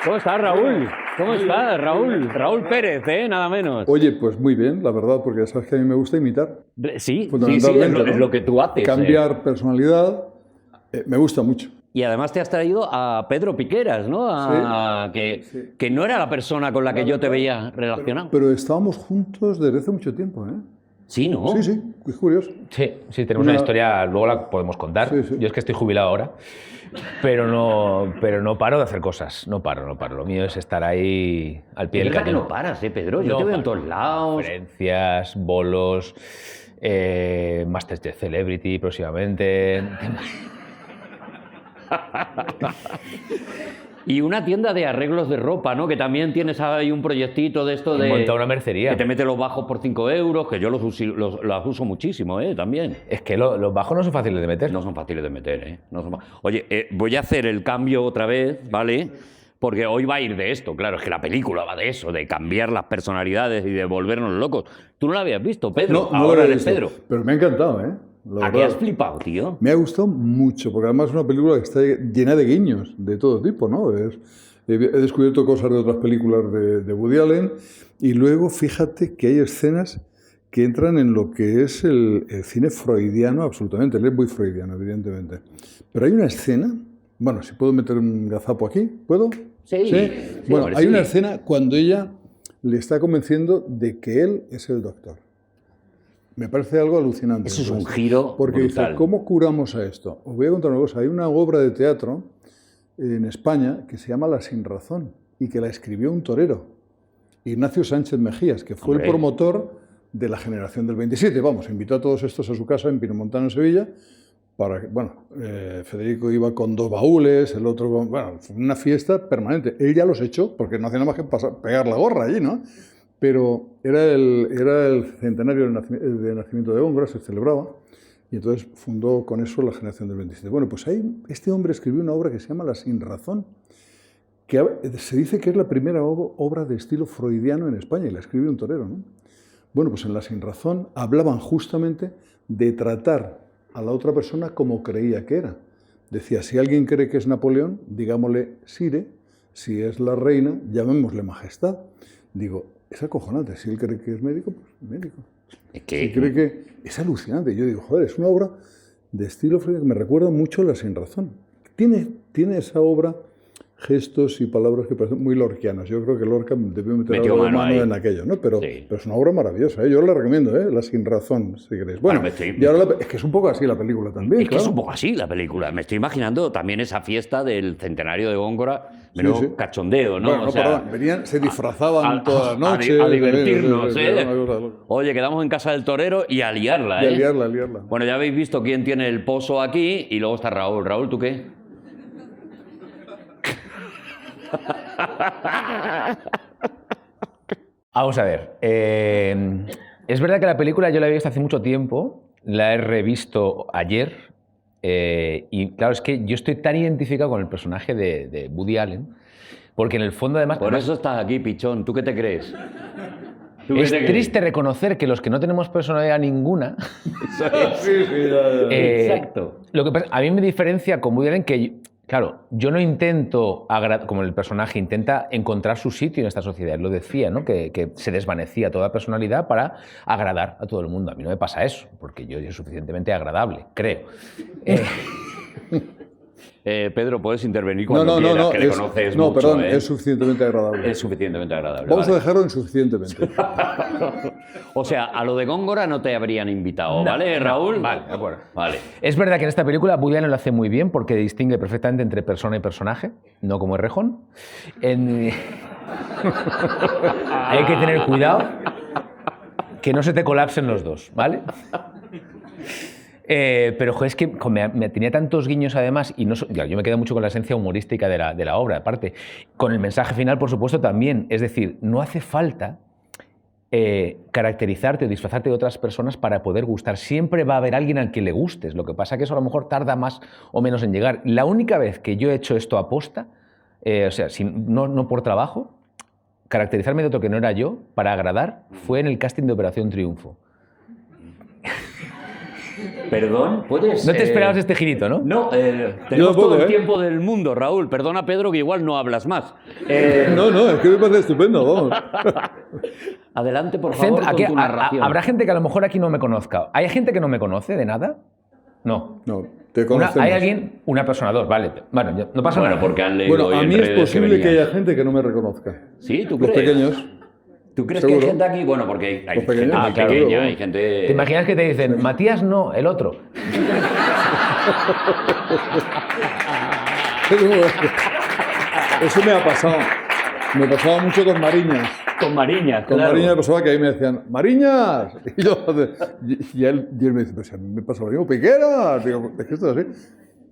¿Cómo estás, Raúl? ¿Cómo estás, Raúl? Raúl Pérez, nada menos. Oye, pues muy bien, la verdad, porque ya sabes que a mí me gusta imitar. Sí, Fundamentalmente, es lo que tú haces. Cambiar personalidad, me gusta mucho. Y además te has traído a Pedro Piqueras, ¿no? Que no era la persona con la que yo te veía relacionado. Pero estábamos juntos desde hace mucho tiempo, ¿eh? Sí, ¿no? Sí, sí, es curioso. Sí, tenemos una historia, luego la podemos contar. Sí, sí. Yo es que estoy jubilado ahora, pero no paro de hacer cosas, no paro. Lo mío es estar ahí al pie del Fíjate que cañón. no paras, Pedro. Yo te veo en todos lados. Conferencias, bolos, Masters de Celebrity próximamente. Y una tienda de arreglos de ropa, ¿no? Que también tienes ahí un proyectito de esto de... He montado una mercería. Que te mete los bajos por 5 euros, que yo los uso muchísimo, también. Es que los bajos no son fáciles de meter. No son fáciles de meter, No son... Oye, voy a hacer el cambio otra vez, ¿vale? Porque hoy va a ir de esto, claro, es que la película va de eso, de cambiar las personalidades y de volvernos locos. ¿Tú no la habías visto, Pedro? No Ahora lo he eres visto, Pedro. pero me ha encantado, ¿eh? ¿A qué has flipado, tío? Me ha gustado mucho, porque además es una película que está llena de guiños de todo tipo, ¿no? He descubierto cosas de otras películas de Woody Allen y luego fíjate que hay escenas que entran en lo que es el cine freudiano absolutamente. Él es muy freudiano, evidentemente. Pero hay una escena, bueno, si puedo meter un gazapo aquí, ¿puedo? Sí. Bueno, hombre, hay una escena cuando ella le está convenciendo de que él es el doctor. Me parece algo alucinante. Eso es un giro porque brutal. dice, ¿cómo curamos a esto? Os voy a contar una cosa. Hay una obra de teatro en España que se llama La Sinrazón y que la escribió un torero, Ignacio Sánchez Mejías, que fue el promotor de la generación del 27. Vamos, invitó a todos estos a su casa en Pinomontano, en Sevilla. Federico iba con 2 baúles, el otro con... Bueno, fue una fiesta permanente. Él ya los echó porque no hacía nada más que pegar la gorra allí, ¿no? Pero era el centenario del nacimiento de Góngora, se celebraba. Y entonces fundó con eso la generación del 27. Bueno, pues ahí este hombre escribió una obra que se llama La Sinrazón, que se dice que es la primera obra de estilo freudiano en España, y la escribió un torero, ¿no? Bueno, pues en La Sinrazón hablaban justamente de tratar a la otra persona como creía que era. Decía, si alguien cree que es Napoleón, digámosle Sire, si es la reina, llamémosle Majestad. Digo, es acojonante, si él cree que es médico, pues médico. Si cree que... Es alucinante. Yo digo, joder, es una obra de estilo freudiano que me recuerda mucho a La Sinrazón. Tiene esa obra gestos y palabras que parecen muy lorquianas. Yo creo que Lorca debió meter algo de mano en aquello, ¿no? Pero es una obra maravillosa, ¿eh? Yo la recomiendo, ¿eh? La Sinrazón, si queréis. Bueno, y ahora es que es un poco así la película también. Es que es un poco así la película. Me estoy imaginando también esa fiesta del centenario de Góngora, menos cachondeo, ¿no? Bueno, perdón, venían, se disfrazaban todas las noches. A divertirnos, Oye, quedamos en casa del torero y a liarla, Y a liarla. Bueno, ya habéis visto quién tiene el pozo aquí y luego está Raúl. Raúl, ¿tú qué? Vamos a ver. Es verdad que la película yo la había visto hace mucho tiempo, la he revisto ayer, y claro, es que yo estoy tan identificado con el personaje de Woody Allen, porque en el fondo además... Por eso estás aquí, pichón. ¿Tú qué te crees? Es triste reconocer que los que no tenemos personalidad ninguna... Exacto. Lo que pasa, a mí me diferencia con Woody Allen que... Claro, yo no intento, como el personaje, intenta encontrar su sitio en esta sociedad. Él lo decía, ¿no? Que se desvanecía toda personalidad para agradar a todo el mundo. A mí no me pasa eso, porque yo soy suficientemente agradable, creo. Pedro, puedes intervenir cuando quieras, que le conoces mucho. No, perdón, es suficientemente agradable. Es suficientemente agradable. Vamos a dejarlo en suficientemente. O sea, a lo de Góngora no te habrían invitado, ¿vale, Raúl? Vale, de acuerdo. Vale. Es verdad que en esta película Woody Allen lo hace muy bien porque distingue perfectamente entre persona y personaje, no como Errejón. Hay que tener cuidado que no se te colapsen los dos, ¿vale? Pero joder, es que me tenía tantos guiños además, y no, yo me quedo mucho con la esencia humorística de la obra, aparte. Con el mensaje final, por supuesto, también. Es decir, no hace falta caracterizarte o disfrazarte de otras personas para poder gustar. Siempre va a haber alguien al que le gustes. Lo que pasa es que eso a lo mejor tarda más o menos en llegar. La única vez que yo he hecho esto a posta, o sea, no por trabajo, caracterizarme de otro que no era yo para agradar, fue en el casting de Operación Triunfo. Perdón, ¿puedes...? No te esperabas este girito, ¿no? No, tenemos tampoco, todo el ¿eh? tiempo del mundo, Raúl. Perdona, Pedro, que igual no hablas más. No, es que me parece estupendo, vamos. Adelante, por favor, con Aquí, tu narración. habrá gente que a lo mejor aquí no me conozca. ¿Hay gente que no me conoce de nada? No. No, te conocemos. ¿Hay alguien? Una persona, dos, vale. Bueno, no pasa Bueno, nada. porque han leído Bueno, hoy a en mí es redes posible que venías. haya gente que no me reconozca. ¿Sí? ¿Tú Los crees? pequeños. ¿Tú crees que hay Seguro. gente aquí? Bueno, porque hay Los gente pequeños. muy Ah, claro, pequeña, luego. hay gente... ¿Te imaginas que te dicen, Matías no, el otro? Eso me ha pasado. Me pasaba mucho con Mariñas. Con Mariñas, Con claro. Mariñas me pasaba que ahí me decían, ¡Mariñas! Y él me dice, pues a mí me pasa lo mismo, ¡Piqueras! Digo, es que esto es así.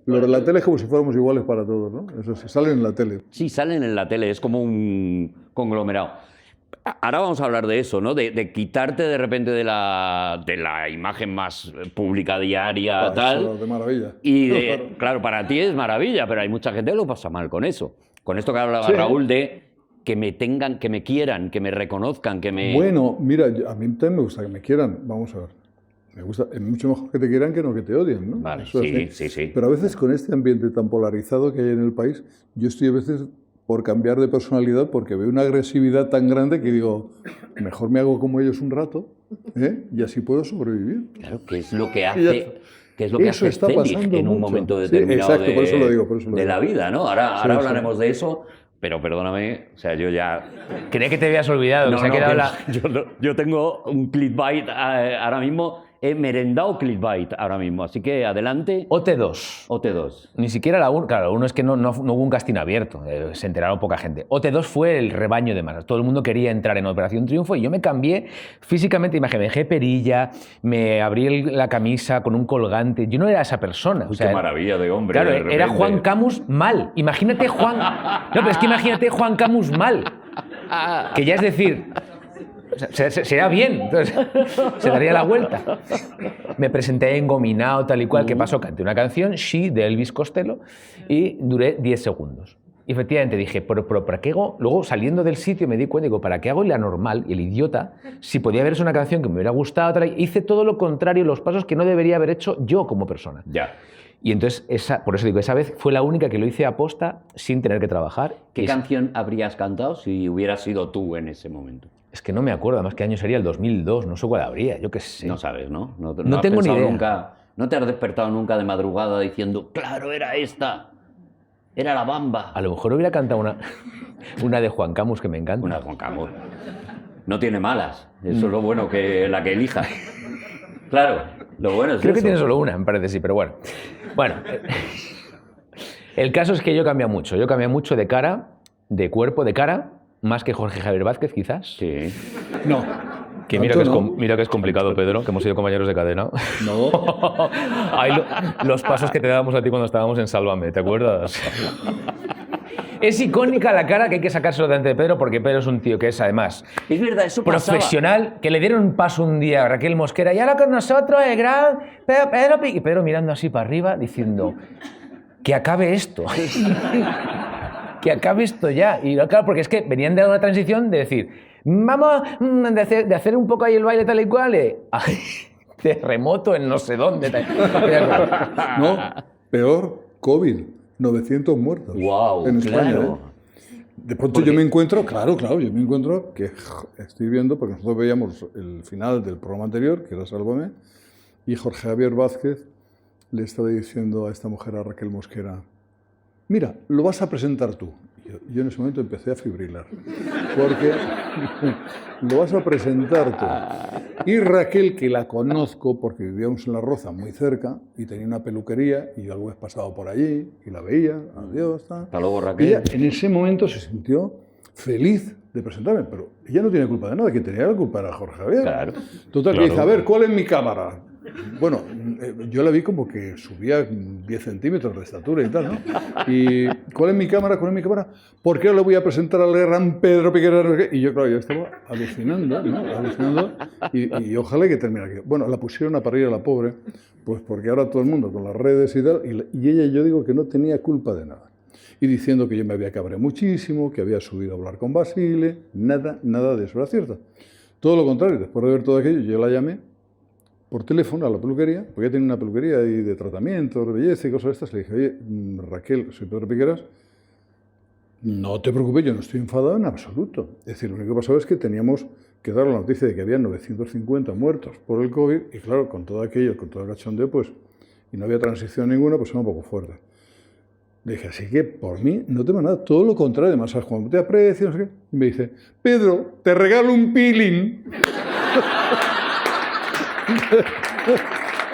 Lo de la tele es como si fuéramos iguales para todos, ¿no? Eso sí, salen en la tele. Sí, salen en la tele, es como un conglomerado. Ahora vamos a hablar de eso, ¿no? De quitarte de repente de la imagen más pública diaria, tal. Eso, de maravilla. Y claro, para ti es maravilla, pero hay mucha gente que lo pasa mal con eso. Con esto que hablaba Sí. Raúl de que me tengan, que me quieran, que me reconozcan, que me... Bueno, mira, a mí también me gusta que me quieran. Vamos a ver. Me gusta, es mucho mejor que te quieran que no que te odien, ¿no? Vale, Eso es sí, así. sí. Pero a veces con este ambiente tan polarizado que hay en el país, yo estoy a veces por cambiar de personalidad porque veo una agresividad tan grande que digo, mejor me hago como ellos un rato, ¿eh? Y así puedo sobrevivir. Claro, que es lo que Ya hace... está. Que es lo que Eso hace está Zelig pasando en un mucho. momento Sí, determinado exacto, por eso lo digo, por eso lo de digo. la vida, ¿no? Ahora Sí. hablaremos de eso, pero perdóname, o sea, yo ya... Creía que te habías olvidado, que se ha quedado que la... yo tengo un clickbait ahora mismo, he merendado clickbait ahora mismo, así que adelante, OT2. OT2. Ni siquiera la 1, claro, la 1 es que no hubo un casting abierto, se enteraron poca gente. OT2 fue el rebaño de masas, todo el mundo quería entrar en Operación Triunfo y yo me cambié físicamente, me dejé perilla, me abrí la camisa con un colgante, yo no era esa persona. Uy, qué maravilla de hombre. Claro, de era repente. Juan Camus mal, imagínate Juan... No, pero es que imagínate Juan Camus mal, que ya es decir... Sería bien, entonces se daría la vuelta. Me presenté engominado, tal y cual, ¿qué pasó? Canté una canción, She, de Elvis Costello, y duré 10 segundos. Y efectivamente dije, pero ¿para qué hago? Luego saliendo del sitio me di cuenta, digo, ¿para qué hago la normal y el idiota? Si podía haberse una canción que me hubiera gustado, tal, hice todo lo contrario, los pasos que no debería haber hecho yo como persona. Ya. Y entonces, por eso digo, esa vez fue la única que lo hice a posta sin tener que trabajar. ¿Qué canción habrías cantado si hubieras sido tú en ese momento? Es que no me acuerdo, además qué año sería el 2002, no sé cuál habría, yo qué sé. No sabes, ¿no? No No has tengo ni pensado idea. Nunca, no te has despertado nunca de madrugada diciendo, claro, era esta, era la Bamba. A lo mejor hubiera cantado una de Juan Camus que me encanta. Una de Juan Camus. No tiene malas, eso es lo bueno, que la que elijas. Claro, lo bueno es Creo que eso. tiene solo una, me parece, sí, pero bueno. Bueno, el caso es que yo cambié mucho. Yo cambié mucho de cara, de cuerpo, de cara, más que Jorge Javier Vázquez, quizás. Sí. No. Que mira Tanto que, no. mira que es complicado, Pedro, que hemos sido compañeros de cadena. No. Hay los pasos que te dábamos a ti cuando estábamos en Sálvame, ¿te acuerdas? Es icónica la cara que hay que sacárselo delante de Pedro, porque Pedro es un tío que es, además, Es verdad, eso pasaba. profesional, que le dieron un paso un día a Raquel Mosquera, y ahora con nosotros el gran Pedro y Pedro mirando así para arriba, diciendo, que acabe esto. Que acabe esto ya. Y claro, porque es que venían de una transición de decir, vamos de hacer un poco ahí el baile tal y cual, terremoto en no sé dónde. No, peor, COVID. 900 muertos Guau, en España. claro. De pronto yo me encuentro, claro, yo me encuentro que estoy viendo, porque nosotros veíamos el final del programa anterior, que era Sálvame, y Jorge Javier Vázquez le estaba diciendo a esta mujer, a Raquel Mosquera, mira, lo vas a presentar tú. Yo en ese momento empecé a fibrilar, porque lo vas a presentar tú. Y Raquel, que la conozco, porque vivíamos en La Roza, muy cerca, y tenía una peluquería, y yo alguna vez pasaba por allí, y la veía, adiós, tal. Hasta luego, Raquel. Ella en ese momento se sintió feliz de presentarme, pero ella no tiene culpa de nada, quien tenía la culpa era Jorge Javier. Claro. Total, Claro. que dice, a ver, ¿cuál es mi cámara? Bueno, yo la vi como que subía 10 centímetros de estatura y tal, ¿no? ¿Y cuál es mi cámara? ¿Cuál es mi cámara? ¿Por qué le voy a presentar al gran Pedro Piqueras? Y yo, claro, yo estaba alucinando, ¿no? Alucinando, y ojalá que termine aquí. Bueno, la pusieron a parir a la pobre, pues porque ahora todo el mundo con las redes y tal, y ella, yo digo que no tenía culpa de nada. Y diciendo que yo me había cabreado muchísimo, que había subido a hablar con Basile, nada de eso era cierto. Todo lo contrario, después de ver todo aquello, yo la llamé, por teléfono a la peluquería, porque ella tenía una peluquería ahí de tratamiento, de belleza y cosas de estas. Le dije, oye, Raquel, soy Pedro Piqueras, no te preocupes, yo no estoy enfadado en absoluto. Es decir, lo único que pasaba es que teníamos que dar la noticia de que había 950 muertos por el COVID, y claro, con todo aquello, con todo el cachondeo, pues, y no había transición ninguna, pues era un poco fuerte. Le dije, así que por mí no tengo nada, todo lo contrario, además, ¿sabes? Cuando te aprecio, no sé qué, y me dice, Pedro, te regalo un peeling.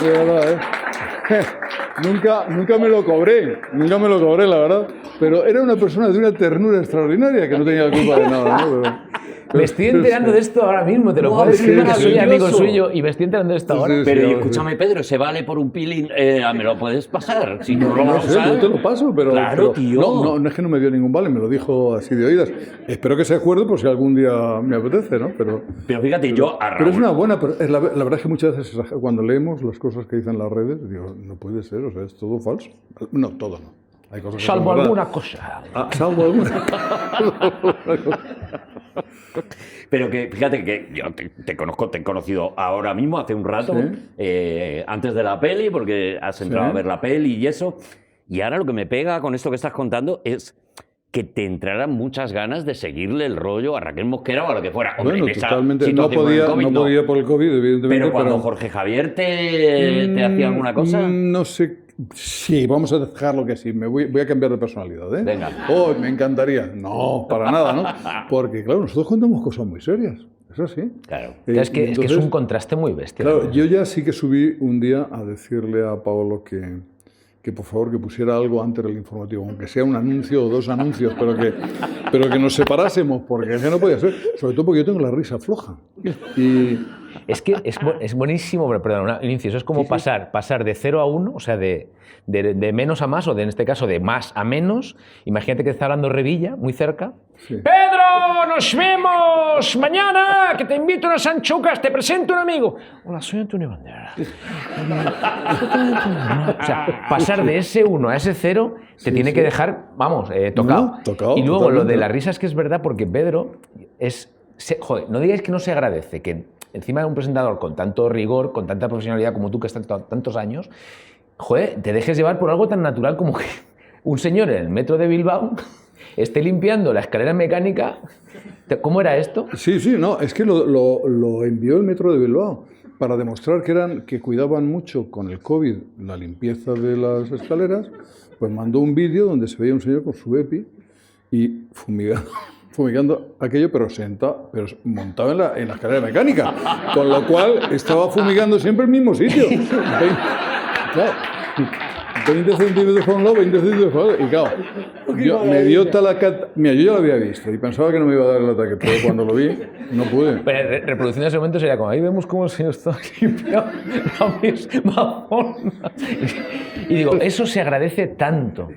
De verdad, nunca me lo cobré, la verdad, pero era una persona de una ternura extraordinaria que no tenía la culpa de nada, ¿no? Me estoy enterando de esto ahora mismo, te lo puedo decir, que soy amigo suyo y me estoy enterando de esto ahora. Pero escúchame, Pedro, ¿se vale por un peeling? ¿Me lo puedes pasar? Si no lo No sé, yo te lo paso, pero... Claro, tío. No es que no me dio ningún vale, me lo dijo así de oídas. Espero que se acuerde por si algún día me apetece, ¿no? Pero fíjate, yo a Raúl... Pero es una buena... La verdad es que muchas veces cuando leemos las cosas que dicen las redes, digo, no puede ser, o sea, es todo falso. No, todo no. Hay cosas que salvo son alguna cosa. Salvo alguna Pero que fíjate que yo te conozco, te he conocido ahora mismo, hace un rato, ¿Sí? Antes de la peli, porque has entrado a ver la peli y eso. Y ahora lo que me pega con esto que estás contando es que te entraran muchas ganas de seguirle el rollo a Raquel Mosquera o a lo que fuera. Hombre, bueno, totalmente. No podía por el COVID, evidentemente. Pero cuando Jorge Javier te hacía alguna cosa... No sé... Sí, vamos a dejarlo que sí. Voy a cambiar de personalidad, ¿eh? Venga. Oh, me encantaría. No, para nada, ¿no? Porque, claro, nosotros contamos cosas muy serias. Eso sí. Claro. Es que es un contraste muy bestia. Claro, yo ya sí que subí un día a decirle a Paolo que por favor que pusiera algo antes del informativo, aunque sea un anuncio o dos anuncios, pero que nos separásemos, porque ya no podía ser. Sobre todo porque yo tengo la risa floja. Y... Es que es buenísimo, perdón, un inciso, es como pasar de 0 a 1, o sea, de menos a más, o en este caso de más a menos. Imagínate que está hablando Revilla, muy cerca. Sí. ¡Pedro, nos vemos mañana, que te invito a unas anchucas, te presento un amigo! Hola, soy Antonio Banderas. O sea, pasar de ese 1 a ese 0 te tiene que dejar, vamos, tocado. No, tocado. Y luego totalmente. lo de la risa es que es verdad, porque Pedro es... Joder, no digáis que no se agradece, que encima de un presentador con tanto rigor, con tanta profesionalidad como tú, que estás tantos años, joder, te dejes llevar por algo tan natural como que un señor en el metro de Bilbao esté limpiando la escalera mecánica. ¿Cómo era esto? Sí, no, es que lo envió el metro de Bilbao para demostrar que cuidaban mucho con el COVID la limpieza de las escaleras. Pues mandó un vídeo donde se veía un señor con su EPI y fumigando aquello, pero montado en la escalera mecánica, con lo cual estaba fumigando siempre el mismo sitio. 20 centímetros por un lado, 20 centímetros por otro. Y claro, me dio Mira, yo ya lo había visto y pensaba que no me iba a dar el ataque, pero cuando lo vi, no pude. Pero reproduciendo ese momento sería como, ahí vemos cómo el señor está limpiando la misma forma. Y digo, eso se agradece tanto,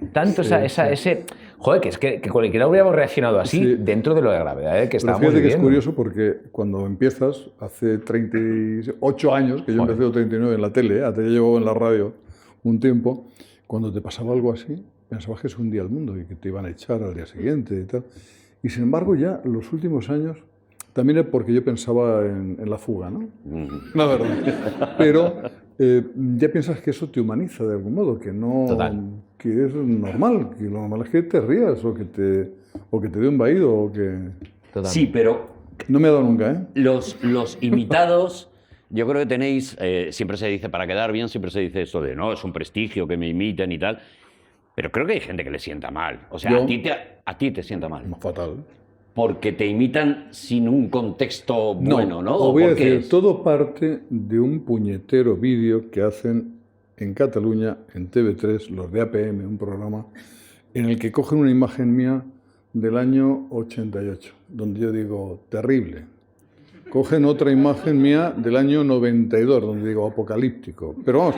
Sí, ese... Joder, que es que cualquiera hubiera reaccionado así dentro de lo de gravedad que estábamos viviendo. Fíjate que es curioso porque cuando empiezas, hace 38 años, que yo empecé en 39 en la tele, hasta ya llevaba en la radio un tiempo, cuando te pasaba algo así, pensabas que se hundía el mundo y que te iban a echar al día siguiente y tal. Y sin embargo ya los últimos años, también es porque yo pensaba en la fuga, ¿no? La verdad. Pero ya piensas que eso te humaniza de algún modo, que no... Total. Que es normal, que lo normal es que te rías o que te dé un vaído o que... Total. Sí, pero... No me ha dado nunca, ¿eh? Los imitados... Yo creo que tenéis, siempre se dice, para quedar bien, siempre se dice esto de, no, es un prestigio que me imiten y tal, pero creo que hay gente que le sienta mal. O sea, a ti te sienta mal. Fatal. Porque te imitan sin un contexto bueno, ¿no? Os voy a decir, todo parte de un puñetero vídeo que hacen en Cataluña, en TV3, los de APM, un programa, en el que cogen una imagen mía del año 88, donde yo digo, terrible. Cogen otra imagen mía del año 92, donde digo apocalíptico. Pero vamos,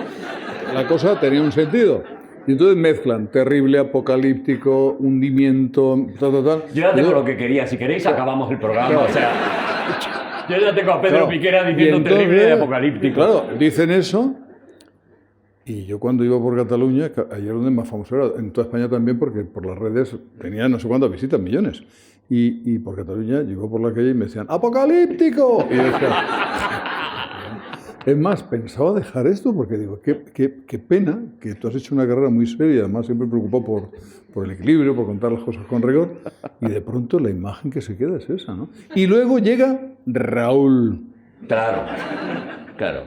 la cosa tenía un sentido. Y entonces mezclan terrible, apocalíptico, hundimiento, tal. Yo ya tengo lo que quería. Si queréis, acabamos el programa. Claro. O sea, yo ya tengo a Pedro Piquera diciendo entonces, terrible y apocalíptico. Claro, dicen eso. Y yo cuando iba por Cataluña, ayer donde más famoso era, en toda España también, porque por las redes tenía no sé cuántas visitas, millones. Y por Cataluña llegó por la calle y me decían ¡apocalíptico! Y yo decía, Es más, pensaba dejar esto porque digo, qué pena que tú has hecho una carrera muy seria, además siempre preocupado por el equilibrio, por contar las cosas con rigor, y de pronto la imagen que se queda es esa, ¿no? Y luego llega Raúl. Claro, claro.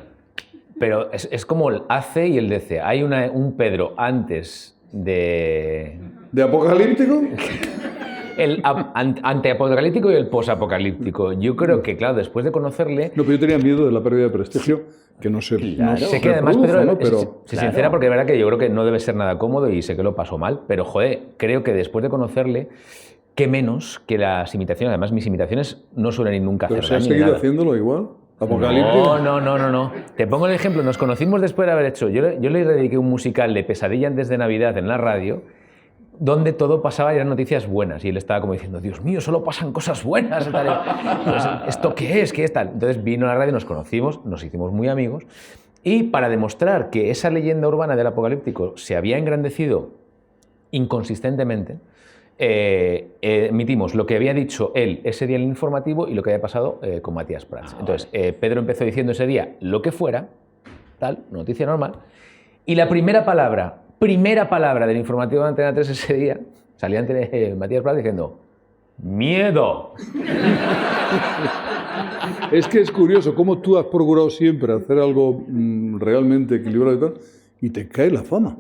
Pero es como el AC y el DC. Hay un Pedro antes de... ¿De apocalíptico? El anteapocalíptico y el posapocalíptico. Yo creo que, claro, después de conocerle... No, pero yo tenía miedo de la pérdida de prestigio, que no se, Claro. no Sé se que además produjo, Pedro ¿no? Pero, se sincera porque de verdad que yo creo que no debe ser nada cómodo y sé que lo pasó mal, pero joder, creo que después de conocerle, qué menos que las imitaciones. Además, mis imitaciones no suelen ir nunca a pero hacer se ha daño ni seguido nada. haciéndolo igual. Apocalíptico. No. Te pongo el ejemplo. Nos conocimos después de haber hecho... Yo le dediqué un musical de Pesadilla antes de Navidad en la radio, donde todo pasaba y eran noticias buenas. Y él estaba como diciendo, Dios mío, solo pasan cosas buenas. Entonces, ¿esto qué es? ¿Qué es tal? Entonces vino a la radio, nos conocimos, nos hicimos muy amigos. Y para demostrar que esa leyenda urbana del apocalíptico se había engrandecido inconsistentemente, emitimos lo que había dicho él ese día en el informativo y lo que había pasado con Matías Prats. Entonces, Pedro empezó diciendo ese día lo que fuera, tal, noticia normal, y la primera palabra del informativo de Antena 3 ese día, salía Matías Prats diciendo ¡miedo! Es que es curioso cómo tú has procurado siempre hacer algo realmente equilibrado y tal, y te cae la fama.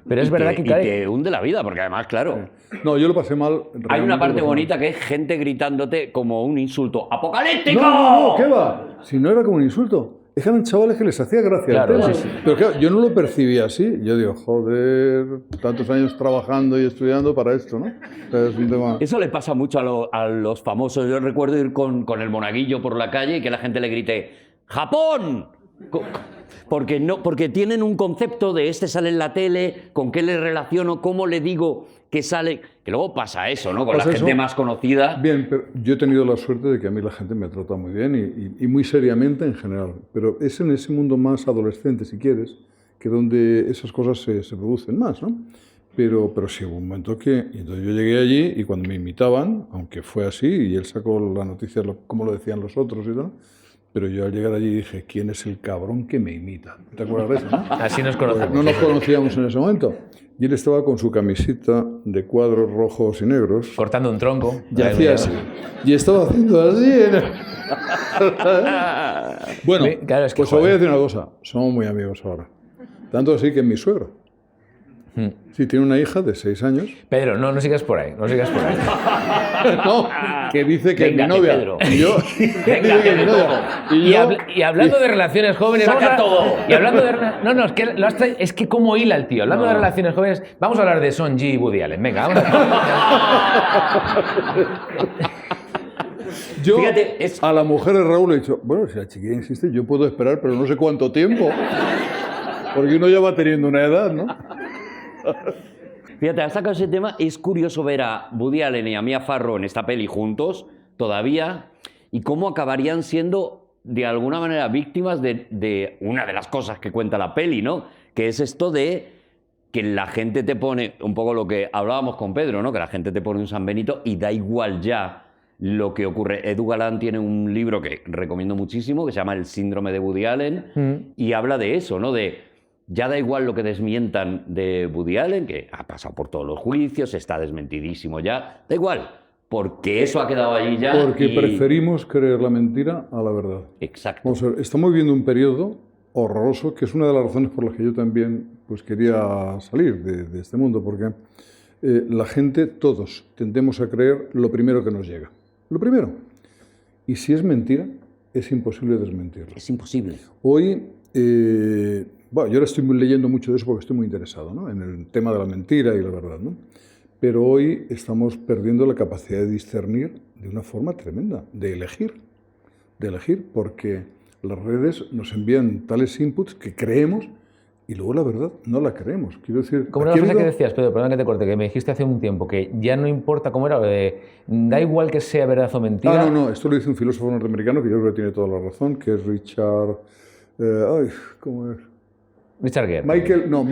Pero es verdad que y cae... te hunde la vida, porque además, claro, No, yo lo pasé mal. hay una realmente parte lo pasé bonita mal. que es gente gritándote como un insulto. ¡Apocalíptico! No, ¿qué va? Si no era como un insulto. Es que eran chavales que les hacía gracia Claro, el tema. sí. Pero claro, yo no lo percibía así. Yo digo, joder, tantos años trabajando y estudiando para esto, ¿no? O sea, es un tema... Eso le pasa mucho a los famosos. Yo recuerdo ir con el monaguillo por la calle y que la gente le grite ¡Japón! Porque tienen un concepto de este sale en la tele, con qué le relaciono, cómo le digo que sale... Que luego pasa eso, ¿no? Con Pasa la gente eso. más conocida. Bien, pero yo he tenido la suerte de que a mí la gente me trata muy bien y muy seriamente en general. Pero es en ese mundo más adolescente, si quieres, que donde esas cosas se producen más, ¿no? Pero sí hubo un momento que... Y entonces yo llegué allí y cuando me imitaban, aunque fue así, y él sacó la noticia como lo decían los otros y tal, pero yo al llegar allí dije, ¿quién es el cabrón que me imita? ¿Te acuerdas de eso, no? Así nos conocemos. No nos conocíamos en ese momento. Y él estaba con su camisita de cuadros rojos y negros. Cortando un tronco. Y hacía así. Y estaba haciendo así. Bueno, Claro, es que, pues os voy a decir una cosa. Somos muy amigos ahora. Tanto así que mi suegro. Sí, tiene una hija de 6 años. Pedro, no sigas por ahí, no sigas por ahí. No, que dice que Véngate, es mi novia. Pedro. Y yo... Véngate dice que es mi de novia. todo. Y hablando de relaciones jóvenes... Saca vamos a- todo. Y hablando de... No, es que, es que cómo hila el tío. Hablando de relaciones jóvenes, vamos a hablar de Son G y Woody Allen. Venga, vamos Yo Fíjate, es- a la mujer de Raúl le he dicho, bueno, si la chiquilla insiste, yo puedo esperar, pero no sé cuánto tiempo. Porque uno ya va teniendo una edad, ¿no? Fíjate, has sacado ese tema. Es curioso ver a Woody Allen y a Mia Farrow en esta peli juntos, todavía, y cómo acabarían siendo, de alguna manera, víctimas de una de las cosas que cuenta la peli, ¿no? Que es esto de que la gente te pone, un poco lo que hablábamos con Pedro, ¿no? Que la gente te pone un San Benito y da igual ya lo que ocurre. Edu Galán tiene un libro que recomiendo muchísimo, que se llama El síndrome de Woody Allen, y habla de eso, ¿no? De... Ya da igual lo que desmientan de Woody Allen, que ha pasado por todos los juicios, está desmentidísimo ya. Da igual, porque eso ha quedado allí ya. Porque y- preferimos creer la mentira a la verdad. Exacto. Vamos a ver, estamos viviendo un periodo horroroso, que es una de las razones por las que yo también pues, quería salir de este mundo, porque la gente, todos, tendemos a creer lo primero que nos llega. Lo primero. Y si es mentira, es imposible desmentirlo. Es imposible. Hoy, bueno, yo ahora estoy leyendo mucho de eso porque estoy muy interesado, ¿no? En el tema de la mentira y la verdad, ¿no? Pero hoy estamos perdiendo la capacidad de discernir de una forma tremenda, de elegir, porque las redes nos envían tales inputs que creemos y luego la verdad no la creemos. Quiero decir, Como era la aquí ha frase que habido- decías, Pedro, perdón que te corte, que me dijiste hace un tiempo, que ya no importa cómo era, lo de da igual que sea verdad o mentira. Ah, no, esto lo dice un filósofo norteamericano que yo creo que tiene toda la razón, que es Richard... ¿cómo es? Richard Gere. Michael, no.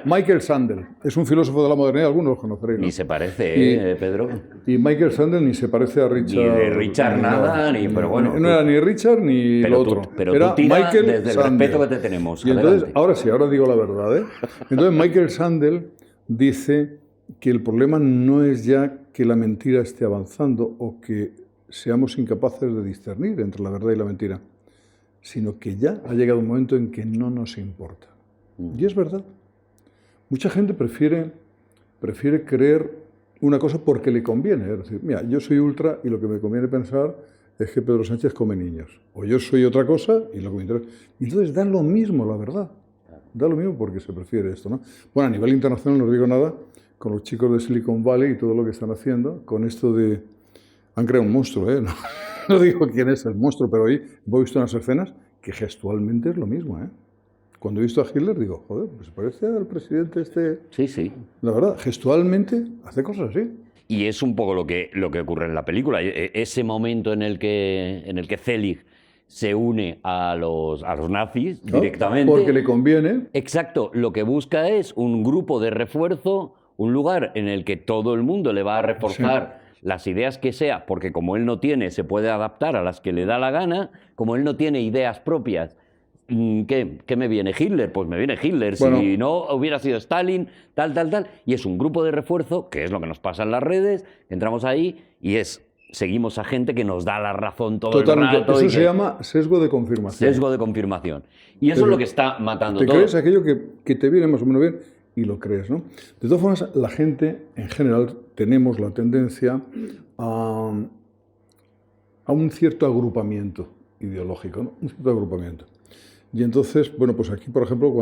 Michael Sandel es un filósofo de la modernidad, algunos lo conoceréis, ¿no? Ni se parece, Pedro. Y Michael Sandel ni se parece a Richard. Ni de Richard nada, pero bueno. No era ni Richard ni lo otro. Pero era tú tira Michael desde el Sandel. respeto que te tenemos. Y entonces, Adelante. ahora sí, ahora digo la verdad, ¿eh? Entonces Michael Sandel dice que el problema no es ya que la mentira esté avanzando o que seamos incapaces de discernir entre la verdad y la mentira, sino que ya ha llegado un momento en que no nos importa. Y es verdad. Mucha gente prefiere creer una cosa porque le conviene. Es decir, mira, yo soy ultra y lo que me conviene pensar es que Pedro Sánchez come niños. O yo soy otra cosa y lo que me interesa. Y entonces da lo mismo, la verdad. Da lo mismo porque se prefiere esto, ¿no? Bueno, a nivel internacional no os digo nada con los chicos de Silicon Valley y todo lo que están haciendo, con esto de... Han creado un monstruo, ¿eh? No digo quién es el monstruo, pero hoy he visto unas escenas que gestualmente es lo mismo, ¿eh? Cuando he visto a Hitler digo, joder, pues se parece al presidente este... Sí, sí. La verdad, gestualmente hace cosas así. Y es un poco lo que ocurre en la película. Ese momento en el que Zelig se une a los nazis directamente. Porque le conviene. Exacto. Lo que busca es un grupo de refuerzo, un lugar en el que todo el mundo le va a reforzar las ideas que sea, porque como él no tiene, se puede adaptar a las que le da la gana. Como él no tiene ideas propias, ¿qué me viene? ¿Hitler? Pues me viene Hitler. Bueno, Si no hubiera sido Stalin, tal. Y es un grupo de refuerzo, que es lo que nos pasa en las redes. Entramos ahí y seguimos a gente que nos da la razón todo totalmente. el rato. Eso se llama sesgo de confirmación. Sesgo de confirmación. Y eso es lo que está matando te todo. Crees aquello que te viene más o menos bien y lo crees, ¿no? De todas formas, la gente, en general, tenemos la tendencia a un cierto agrupamiento ideológico, ¿no? Un cierto agrupamiento. Y entonces, bueno, pues aquí, por ejemplo,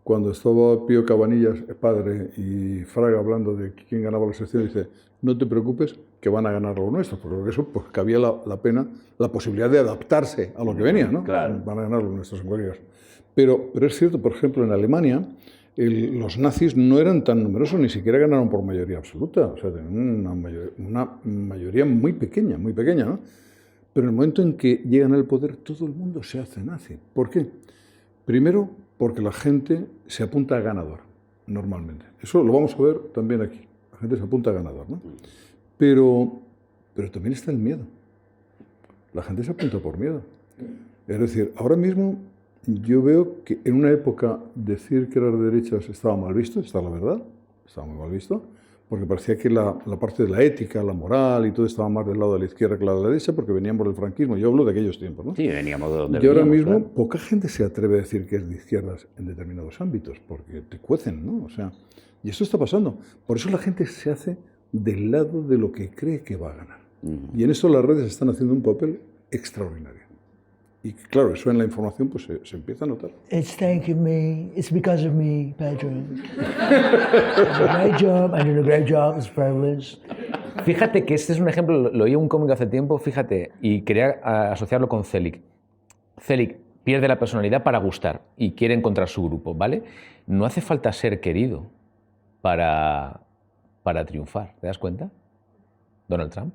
cuando estaba Pío Cabanillas, padre, y Fraga hablando de quién ganaba las elecciones, dice, no te preocupes que van a ganar los nuestros, porque eso pues cabía la posibilidad de adaptarse a lo que venía, ¿no? Claro. Van a ganar los nuestros en cualquier caso. Pero es cierto, por ejemplo, en Alemania, los nazis no eran tan numerosos, ni siquiera ganaron por mayoría absoluta, o sea, tenían una mayoría muy pequeña, ¿no? Pero en el momento en que llegan al poder, todo el mundo se hace nazi. ¿Por qué? Primero, porque la gente se apunta a ganador, normalmente. Eso lo vamos a ver también aquí. La gente se apunta a ganador, ¿no? Pero también está el miedo. La gente se apunta por miedo. Es decir, ahora mismo yo veo que en una época decir que las derechas estaba mal visto, está la verdad, estaba muy mal visto, porque parecía que la parte de la ética, la moral y todo estaba más del lado de la izquierda que del lado de la derecha, porque veníamos del franquismo. Yo hablo de aquellos tiempos, ¿no? Sí, veníamos de donde Y ahora veníamos, mismo claro. poca gente se atreve a decir que es de izquierdas en determinados ámbitos, porque te cuecen, ¿no? O sea, y esto está pasando. Por eso la gente se hace del lado de lo que cree que va a ganar. Y en esto las redes están haciendo un papel extraordinario. Y claro, eso en la información pues se empieza a notar. It's thanking me. It's because of me, Pedro. I'm a great job. I'm doing a great job. It's privileged. Fíjate que este es un ejemplo, lo oí en un cómic hace tiempo, fíjate, y quería asociarlo con Zelig. Zelig pierde la personalidad para gustar y quiere encontrar su grupo, ¿vale? No hace falta ser querido para triunfar, ¿te das cuenta? Donald Trump.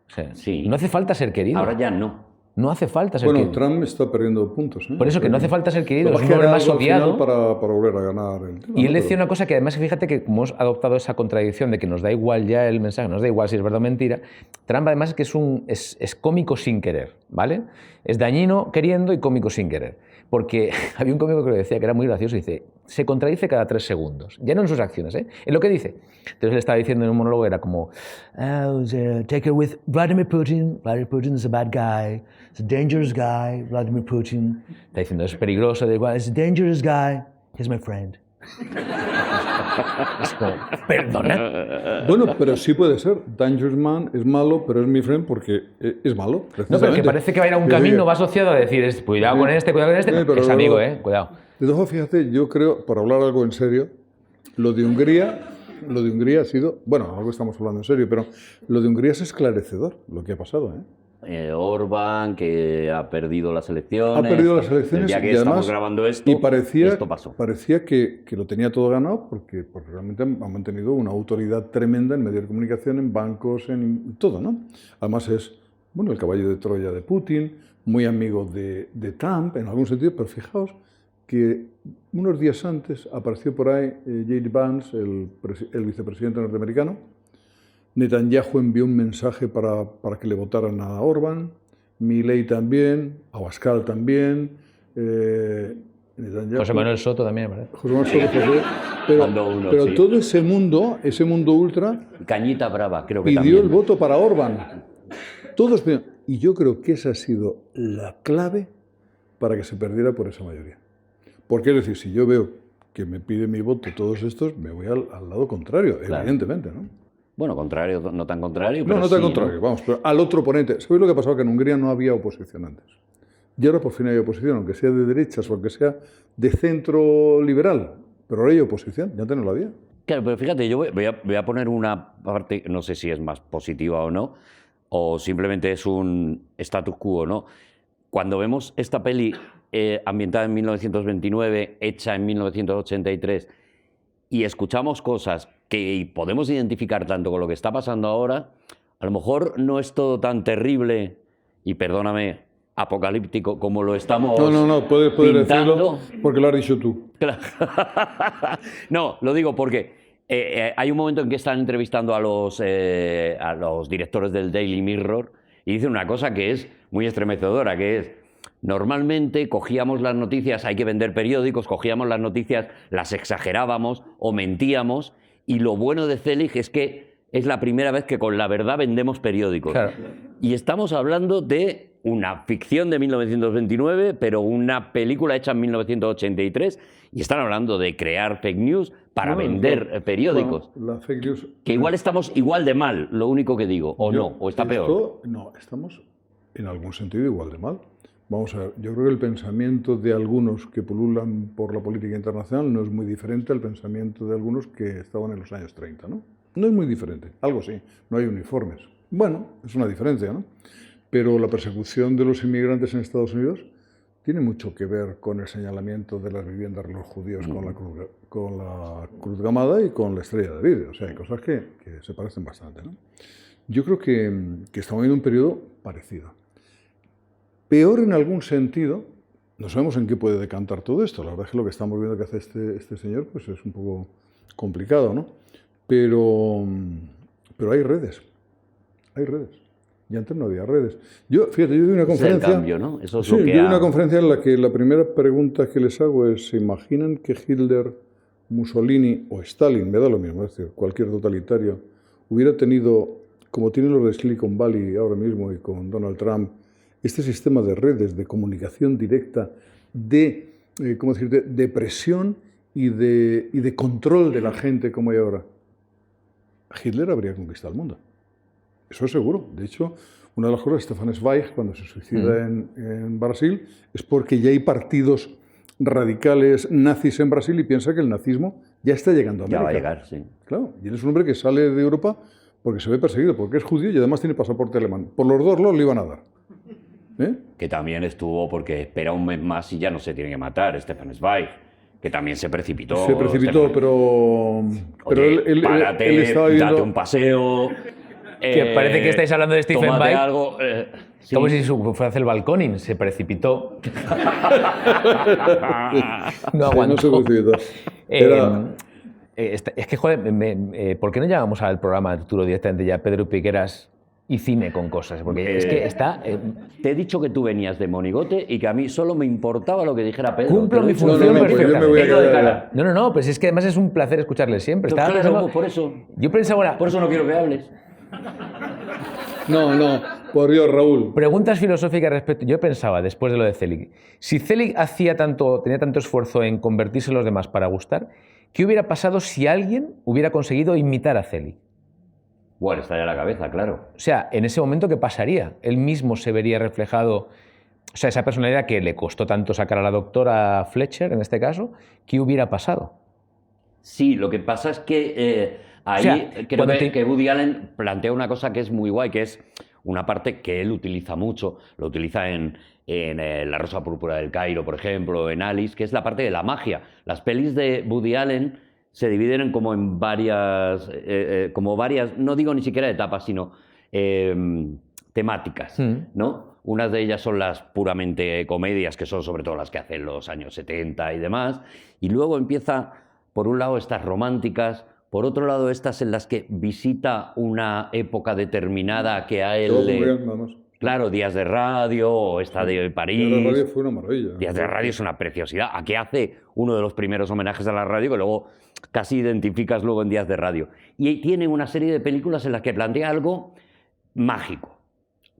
O sea, Sí. No hace falta ser querido. Ahora ya no. No hace falta ser Bueno, querido. Trump está perdiendo puntos, ¿eh? Por eso que no hace falta ser querido, Lo es que un hombre hará más algo al final odiado. para volver a ganar el tema. Y él ¿no? decía una cosa que además, fíjate que como hemos adoptado esa contradicción de que nos da igual ya el mensaje, nos da igual si es verdad o mentira, Trump además es que es cómico sin querer, ¿vale? Es dañino queriendo y cómico sin querer. Porque había un cómico que lo decía, que era muy gracioso, dice, se contradice cada 3 segundos, ya no en sus acciones, ¿eh? En lo que dice. Entonces él estaba diciendo en un monólogo, era como, Take it with Vladimir Putin. Vladimir Putin is a bad guy. He's a dangerous guy. Vladimir Putin. está diciendo, es peligroso, da igual, He's a dangerous guy. He's my friend. es como, perdona. Bueno, pero sí puede ser. Dangerous Man es malo, pero es mi friend porque es malo. No, pero que precisamente. parece que va a ir a un Es decir, camino, va asociado a decir, cuidado con este, cuidado con este. Sí, pero Es amigo, cuidado. De todas formas, fíjate, yo creo, para hablar algo en serio, lo de Hungría ha sido, bueno, algo estamos hablando en serio, pero lo de Hungría es esclarecedor, lo que ha pasado, ¿eh? Orbán, que ha perdido las elecciones. Ha perdido las elecciones El día que y estamos además, grabando esto, y parecía que que lo tenía todo ganado porque realmente han mantenido una autoridad tremenda en medios de comunicación, en bancos, en todo, ¿no? Además es, el caballo de Troya de Putin, muy amigo de Trump en algún sentido, pero fijaos que unos días antes apareció por ahí J.D. Vance, el vicepresidente norteamericano. Netanyahu envió un mensaje para que le votaran a Orbán, Milei también, Abascal también, José Manuel Soto también, ¿verdad? José Manuel Soto, pero sí. todo ese mundo ultra, Cañita Brava, creo que pidió también. el voto para Orbán. Todos pidieron. Y yo creo que esa ha sido la clave para que se perdiera por esa mayoría. Porque es decir, si yo veo que me piden mi voto todos estos, me voy al lado contrario, Claro. evidentemente, ¿no? Bueno, contrario, no tan contrario, pero No tan sí, contrario, vamos, pero al otro oponente. ¿Sabéis lo que ha pasado? Que en Hungría no había oposición antes. Y ahora por fin hay oposición, aunque sea de derechas o aunque sea de centro liberal. Pero ahora hay oposición, ya antes no la había. Claro, pero fíjate, yo voy a poner una parte, no sé si es más positiva o no, o simplemente es un status quo, ¿no? Cuando vemos esta peli ambientada en 1929, hecha en 1983, y escuchamos cosas que podemos identificar tanto con lo que está pasando ahora, a lo mejor no es todo tan terrible, y perdóname, apocalíptico como lo estamos No, puedes pintando. decirlo porque lo has dicho tú. Claro. No, lo digo porque hay un momento en que están entrevistando a los directores del Daily Mirror y dicen una cosa que es muy estremecedora, que es, normalmente cogíamos las noticias, hay que vender periódicos, cogíamos las noticias, las exagerábamos o mentíamos, y lo bueno de Zelig es que es la primera vez que con la verdad vendemos periódicos. Claro. Y estamos hablando de una ficción de 1929, pero una película hecha en 1983, y están hablando de crear fake news para vender periódicos. Bueno, la fake news. Que igual estamos igual de mal, lo único que digo, o no, o está peor. No, estamos en algún sentido igual de mal. Vamos a ver, yo creo que el pensamiento de algunos que pululan por la política internacional no es muy diferente al pensamiento de algunos que estaban en los años 30, ¿no? No es muy diferente, algo sí, no hay uniformes. Bueno, es una diferencia, ¿no? Pero la persecución de los inmigrantes en Estados Unidos tiene mucho que ver con el señalamiento de las viviendas de los judíos con la cruz gamada y con la estrella de David. O sea, hay cosas que se parecen bastante, ¿no? Yo creo que estamos viviendo un periodo parecido. Peor en algún sentido, no sabemos en qué puede decantar todo esto. La verdad es que lo que estamos viendo que hace este señor pues es un poco complicado, ¿no? Pero hay redes. Hay redes. Y antes no había redes. Fíjate, yo di una conferencia... Es el cambio, ¿no? Eso es sí, lo que yo di una conferencia en la que la primera pregunta que les hago es: ¿se imaginan que Hitler, Mussolini o Stalin, me da lo mismo, es decir, cualquier totalitario, hubiera tenido, como tienen los de Silicon Valley ahora mismo y con Donald Trump, este sistema de redes, de comunicación directa, de, ¿cómo decirte?, de presión y de control de la gente como hay ahora? Hitler habría conquistado el mundo. Eso es seguro. De hecho, una de las cosas de Stefan Zweig, cuando se suicida en Brasil, es porque ya hay partidos radicales nazis en Brasil y piensa que el nazismo ya está llegando a América. Ya va a llegar, sí. Claro, y él es un hombre que sale de Europa porque se ve perseguido, porque es judío y además tiene pasaporte alemán. Por los dos le iban a dar. Que también estuvo porque espera un mes más y ya no se tiene que matar, Stefan Zweig, que también se precipitó. Se precipitó, pero Oye, él estaba viendo... date un paseo. Que parece que estáis hablando de Stephen tómate Zweig. algo. Sí. Como si fuera a hacer el balconing, se precipitó. No aguantó. No se precipitó. Es que, joder, ¿por qué no llamamos al programa de Arturo directamente ya Pedro Piqueras y cine con cosas? Porque es que está... Te he dicho que tú venías de monigote y que a mí solo me importaba lo que dijera Pedro. Cumplo mi Te lo he dicho. función pues yo me voy a perfectamente. quedar- No, pues es que además es un placer escucharle siempre. Estaba Claro, pensando- pues por eso. Yo pensaba ahora, Por eso no quiero que hables. No, por Dios, Raúl. preguntas filosóficas respecto... Yo pensaba, después de lo de Zelig, si Zelig tenía tanto esfuerzo en convertirse en los demás para gustar, ¿qué hubiera pasado si alguien hubiera conseguido imitar a Zelig? Bueno, está ya la cabeza, claro. O sea, en ese momento, ¿qué pasaría? Él mismo se vería reflejado... O sea, esa personalidad que le costó tanto sacar a la doctora Fletcher, en este caso, ¿qué hubiera pasado? Sí, lo que pasa es que ahí O sea, creo que Woody Allen plantea una cosa que es muy guay, que es una parte que él utiliza mucho, lo utiliza en La Rosa Púrpura del Cairo, por ejemplo, en Alice, que es la parte de la magia. Las pelis de Woody Allen se dividen en varias, no digo ni siquiera etapas, sino temáticas, ¿no? Unas de ellas son las puramente comedias, que son sobre todo las que hacen los años 70 y demás. Y luego empieza, por un lado, estas románticas, por otro lado, estas en las que visita una época determinada que a él Todo le... muy bien, vamos. Claro, Días de Radio, o esta de París. La radio fue una maravilla. Días de Radio es una preciosidad. Aquí hace uno de los primeros homenajes a la radio que luego casi identificas luego en Días de Radio. Y tiene una serie de películas en las que plantea algo mágico.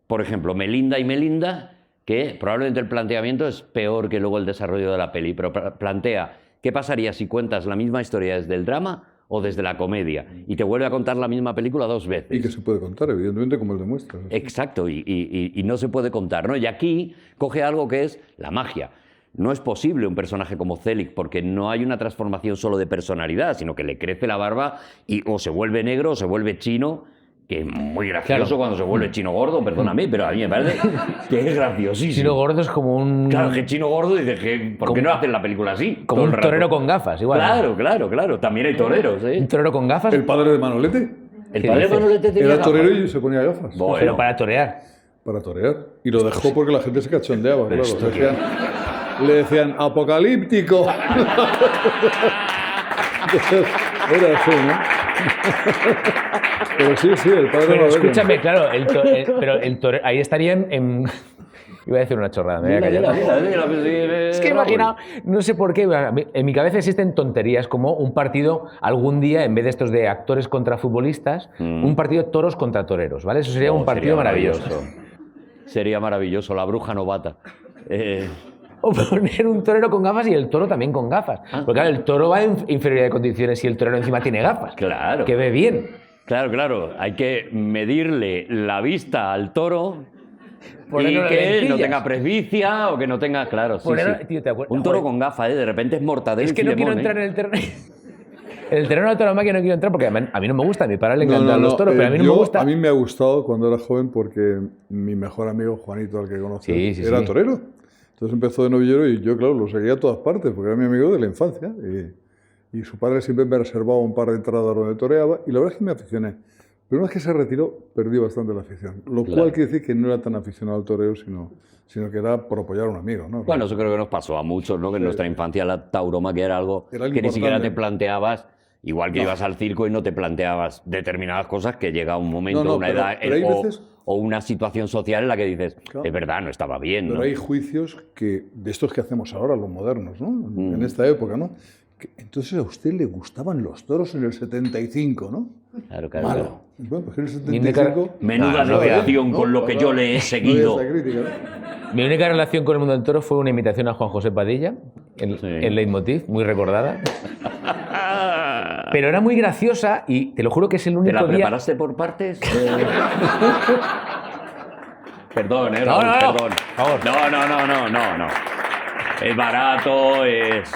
Por ejemplo, Melinda y Melinda, que probablemente el planteamiento es peor que luego el desarrollo de la peli, pero plantea qué pasaría si cuentas la misma historia desde el drama o desde la comedia, y te vuelve a contar la misma película 2 veces. Y que se puede contar, evidentemente, como él demuestra. Exacto, y no se puede contar, ¿no? Y aquí coge algo que es la magia. No es posible un personaje como Zelig, porque no hay una transformación solo de personalidad, sino que le crece la barba y o se vuelve negro o se vuelve chino, que es muy gracioso cuando se vuelve chino gordo, perdóname, pero a mí me parece que es graciosísimo. Chino gordo es como un... Claro, que chino gordo dice que ¿por qué no hacen la película así? Como un torero con gafas, igual. Claro. También hay toreros, ¿eh? Un torero con gafas, El padre de Manolete El padre de dices? Manolete tenía era gafas. torero y se ponía gafas. Bueno. pero para torear. Para torear. Y lo dejó porque la gente se cachondeaba, claro. esto Le decían apocalíptico. Entonces, era así, ¿no? Pero sí, el padre Pero Manolete. escúchame, claro, pero el torero... Ahí estarían en... Iba a decir una chorrada, me voy a callar. Es que he imaginado, no sé por qué, en mi cabeza existen tonterías como un partido algún día, en vez de estos de actores contra futbolistas, un partido de toros contra toreros, ¿vale? Eso sería un partido maravilloso. Sería maravilloso, la bruja novata. O poner un torero con gafas y el toro también con gafas. Porque claro, el toro va en inferioridad de condiciones y el torero encima tiene gafas. Claro. Que ve bien. Claro, hay que medirle la vista al toro y Ponerle que él no lentillas. tenga presbicia o que no tenga, claro, sí, Ponerle- sí. tío, ¿te acuerdas? Un toro Joder. con gafas, de repente es mortadelo Es y que no quiero Filemón, entrar en el terreno. En el terreno de la tauromaquia no quiero entrar porque a mí no me gusta. A mi padre le encantan los toros, pero a mí no me gusta. A mí me ha gustado cuando era joven porque mi mejor amigo Juanito, al que conocí, Sí, era sí. torero. Entonces empezó de novillero y yo, claro, lo seguía a todas partes porque era mi amigo de la infancia. Y su padre siempre me reservaba un par de entradas donde toreaba y la verdad es que me aficioné. Pero una vez que se retiró, perdí bastante la afición. Lo cual quiere decir que no era tan aficionado al toreo, sino que era por apoyar a un amigo, ¿no? Bueno, eso creo que nos pasó a muchos, ¿no? Que en nuestra infancia la tauromaquia era algo Era algo que ni siquiera importante. te planteabas, igual que ibas al circo y no te planteabas determinadas cosas que llega un momento, una edad pero hay veces... o una situación social en la que dices, Claro. es verdad, no estaba bien, Pero ¿no? hay juicios de estos que hacemos ahora, los modernos, ¿no? En esta época, ¿no? Entonces a usted le gustaban los toros en el 75, ¿no? Claro. Malo. Bueno, pues en el Ni de 75... Menuda no, relación ¿no? con lo que yo le he No seguido. había esta crítica, ¿no? Mi única relación con el mundo del toro fue una imitación a Juan José Padilla, en Leitmotiv, muy recordada. Pero era muy graciosa y te lo juro que es el ¿Te único la día... preparaste por partes? Perdón, No, Raúl, no, no. perdón. Por favor. No. Es barato, es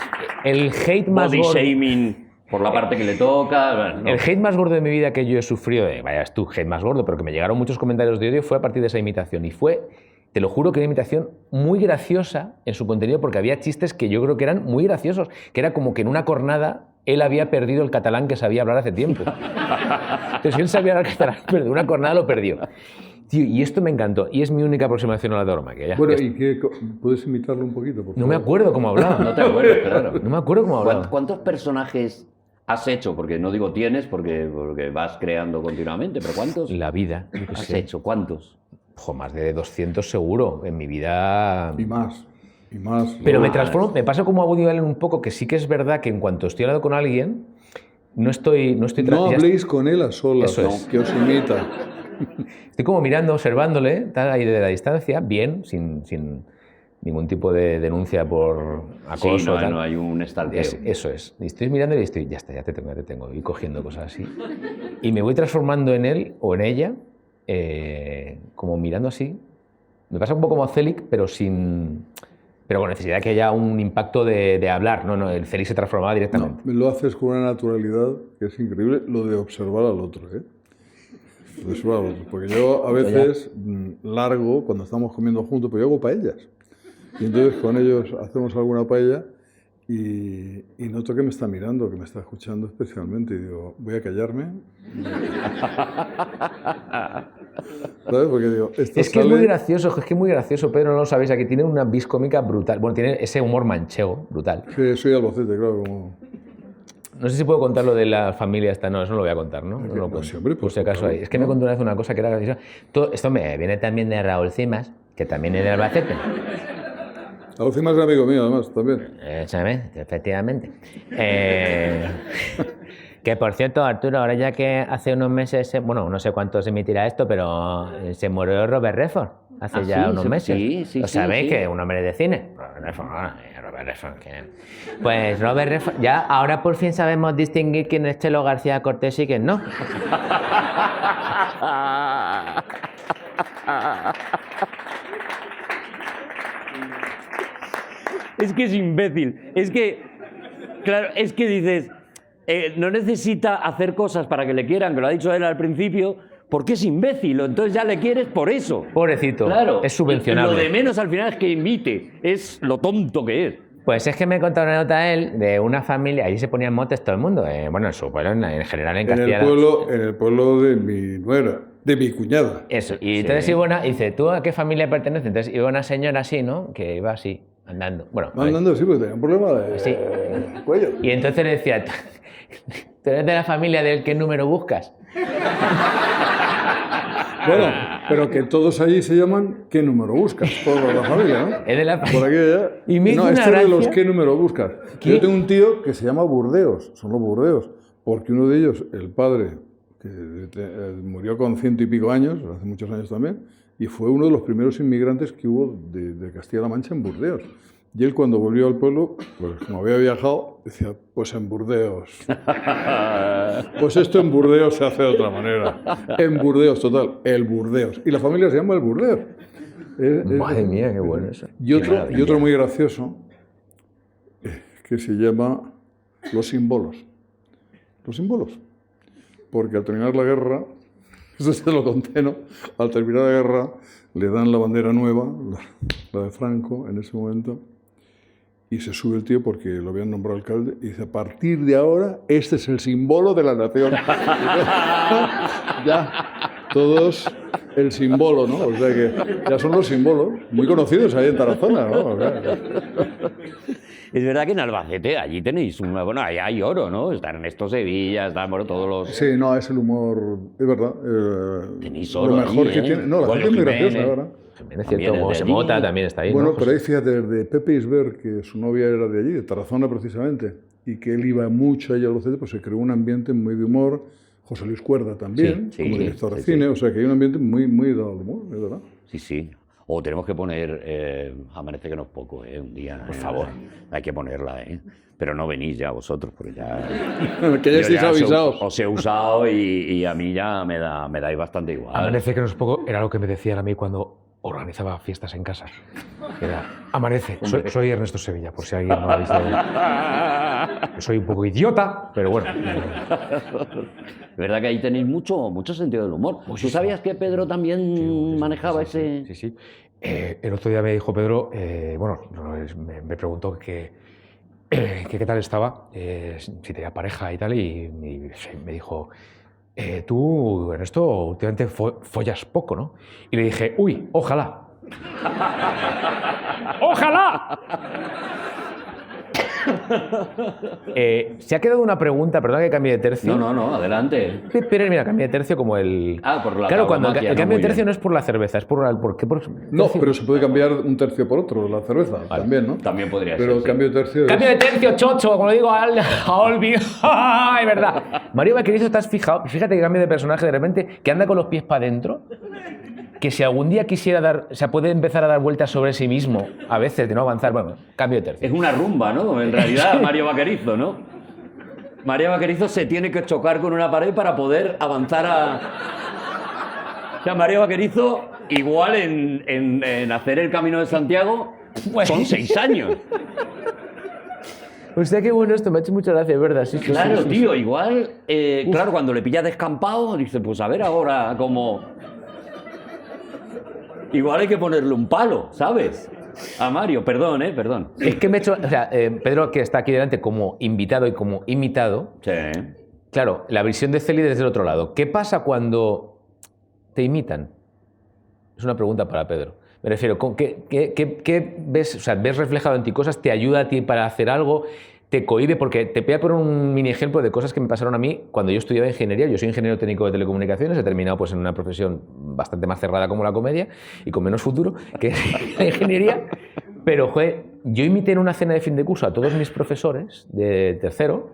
El hate más body gordo... shaming por la parte que le toca. Bueno, no. El hate más gordo de mi vida que yo he sufrido, vayas tú, hate más gordo, pero que me llegaron muchos comentarios de odio, fue a partir de esa imitación. Y fue, te lo juro, que una imitación muy graciosa en su contenido, porque había chistes que yo creo que eran muy graciosos, que era como que en una cornada él había perdido el catalán que sabía hablar hace tiempo. Entonces, si él sabía hablar catalán, pero de una cornada lo perdió. Tío, y esto me encantó. Y es mi única aproximación a la tauromaquia. Ya. Bueno, ¿puedes imitarlo un poquito, por favor? No me acuerdo cómo hablaba. No te acuerdas, claro. No me acuerdo cómo hablaba. ¿Cuántos personajes has hecho? Porque no digo tienes, porque vas creando continuamente, pero ¿cuántos La vida, yo qué has sé. hecho? ¿Cuántos? Ojo, más de 200 seguro. En mi vida... Y más. Pero ¿no? me transformo, me pasa como a Woody Allen un poco, que sí que es verdad que en cuanto estoy hablando con alguien, no estoy No ya habléis con él a solas, Eso es. que os imita. estoy como mirando, observándole, tal, ahí desde la distancia, bien, sin ningún tipo de denuncia por acoso. Sí, tal. no hay un stalkeo. Eso es. Y estoy mirando y estoy, ya está, ya te tengo, voy cogiendo cosas así. Y me voy transformando en él o en ella, como mirando así. Me pasa un poco como a Zelig, pero con necesidad de que haya un impacto de hablar. No, el Zelig se transformaba directamente. No, lo haces con una naturalidad que es increíble, lo de observar al otro, ¿eh? De observar al otro. Porque yo a veces largo, cuando estamos comiendo juntos, pues yo hago paellas. Y entonces con ellos hacemos alguna paella y noto que me está mirando, que me está escuchando especialmente, y digo, voy a callarme. ¿Sabes? Porque digo, esto Es que es muy gracioso, Pedro, no lo sabéis, aquí tiene una vis cómica brutal. Bueno, tiene ese humor manchego brutal. Que soy Albacete, claro, como... No sé si puedo contar lo de la familia esta, no, eso no lo voy a contar, ¿no? No lo cuento, sí, hombre, por si por acaso favor. ahí. Es que me contó una vez una cosa que era graciosa. Esto me viene también de Raúl Cimas, que también es de Albacete. Alcima es amigo mío, además, también. ¿Sabes? Efectivamente. Que por cierto, Arturo, ahora ya que hace unos meses, bueno, no sé cuánto se emitirá esto, pero se murió Robert Redford hace ya unos meses. Sí, ¿Lo sabéis? sí. Que es un hombre de cine. Robert Redford. Pues Robert Redford, ya ahora por fin sabemos distinguir quién es Chelo García Cortés y quién no. Es que es imbécil. Es que, claro, es que dices, no necesita hacer cosas para que le quieran, que lo ha dicho él al principio, porque es imbécil. Entonces ya le quieres por eso. Pobrecito. Claro. Es subvencionable. Lo de menos al final es que imite. Es lo tonto que es. Pues es que me contó una nota él de una familia, allí se ponían motes todo el mundo, bueno, en su pueblo, en general en Castilla. En el pueblo de mi nuera, de mi cuñada. Eso, y entonces iba una, y dice, ¿tú a qué familia perteneces? Entonces iba una señora así, ¿no? Que iba así, andando. Bueno, Andando, sí, porque tenía un problema de sí. cuello. Y entonces le decía, ¿tú eres de la familia del qué número buscas? Bueno, pero que todos allí se llaman ¿qué número buscas? Toda la familia, ¿no? Es de la Por aquí allá. Y me hizo no, una este es de los gracia. ¿qué número buscas? ¿Qué? Yo tengo un tío que se llama Burdeos, son los Burdeos, porque uno de ellos, el padre, que murió con 100 y pico años, hace muchos años también, y fue uno de los primeros inmigrantes que hubo de Castilla-La Mancha en Burdeos. Y él cuando volvió al pueblo, pues como había viajado, decía, pues en Burdeos. Pues esto en Burdeos se hace de otra manera. En Burdeos, total, el Burdeos. Y la familia se llama el Burdeos. Madre mía, qué bueno eso. Y otro muy gracioso, que se llama los símbolos. Los símbolos. Porque al terminar la guerra, eso se lo conté, ¿no? Al terminar la guerra, le dan la bandera nueva, la de Franco, en ese momento, y se sube el tío porque lo habían nombrado alcalde, y dice, a partir de ahora, este es el símbolo de la nación. Ya, todos el símbolo, ¿no? O sea que ya son los símbolos, muy conocidos ahí en Tarazona, ¿no? O sea, Es verdad que en Albacete, allí tenéis bueno, ahí hay oro, ¿no? Está Ernesto Sevilla, está, bueno, todos los... sí, no, es el humor, es verdad. Tenéis lo oro mejor allí, que tiene. No, la Goyo gente es muy Jiménez. graciosa ahora. También es También cierto, es de José allí. Mota también está ahí, Bueno, ¿no? pero ahí fíjate, de Pepe Isber, que su novia era de allí, de Tarazona precisamente, y que él iba mucho allá a Albacete, pues se creó un ambiente muy de humor. José Luis Cuerda también, Sí, como sí, director de sí, cine, o sea que hay un ambiente muy, muy dado al humor, es verdad. Sí, sí. O tenemos que poner Amanece que no es poco, un día. Por favor. Hay que ponerla, Pero no venís ya vosotros, porque ya... Que ya yo estéis avisados. Os he usado y a mí ya me dais bastante igual. Amanece que no es poco, era lo que me decían a mí cuando organizaba fiestas en casa. Era, amanece, soy Ernesto Sevilla, por si alguien no ha visto. Soy un poco idiota, pero bueno. Es verdad que ahí tenéis mucho sentido del humor. ¿Tú sabías que Pedro también manejaba ese...? Sí, sí. El otro día me dijo Pedro, me preguntó que qué tal estaba, si tenía pareja y tal, y me dijo, tú, Ernesto, últimamente follas poco, ¿no? Y le dije, uy, ojalá. ¡Ojalá! Se ha quedado una pregunta, perdón que cambie de tercio. No, adelante. Pero mira, cambia de tercio como el... Por la Claro, cuando tauromaquia, el cambio muy de tercio bien. no es por la cerveza, es por qué por No, tercio? pero se puede cambiar un tercio por otro, la cerveza, también, ¿no? También podría pero ser, el sí. cambio de tercio Cambio de tercio, chocho, como lo digo a Olvi. Es verdad. Mario Vaquerizo, ¿estás fijado? Fíjate que cambio de personaje de repente, que anda con los pies para adentro, que si algún día quisiera dar, o sea, puede empezar a dar vueltas sobre sí mismo, a veces, de no avanzar. Bueno, cambio de tercio. Es una rumba, ¿no? En realidad, Mario Vaquerizo, ¿no? Mario Vaquerizo se tiene que chocar con una pared para poder avanzar a... O sea, Mario Vaquerizo, igual en hacer el Camino de Santiago, son 6 años. Hostia, qué bueno esto, me ha hecho mucha gracia, es verdad. Sí, sí, Claro, sí, sí, sí. tío, igual, claro, cuando le pilla descampado, dice, pues a ver ahora cómo... Igual hay que ponerle un palo, ¿sabes? A Mario, perdón, perdón. Es que me he hecho... O sea, Pedro, que está aquí delante como invitado y como imitado, Sí. claro, la visión de Celi desde el otro lado. ¿Qué pasa cuando te imitan? Es una pregunta para Pedro. Me refiero, ¿qué ves? O sea, ¿ves reflejado en ti cosas? ¿Te ayuda a ti para hacer algo? ¿Te cohíbe? Porque te voy a poner un mini ejemplo de cosas que me pasaron a mí cuando yo estudiaba ingeniería. Yo soy ingeniero técnico de telecomunicaciones, he terminado pues, en una profesión bastante más cerrada como la comedia y con menos futuro que la ingeniería. Pero, joder, yo imité en una cena de fin de curso a todos mis profesores de tercero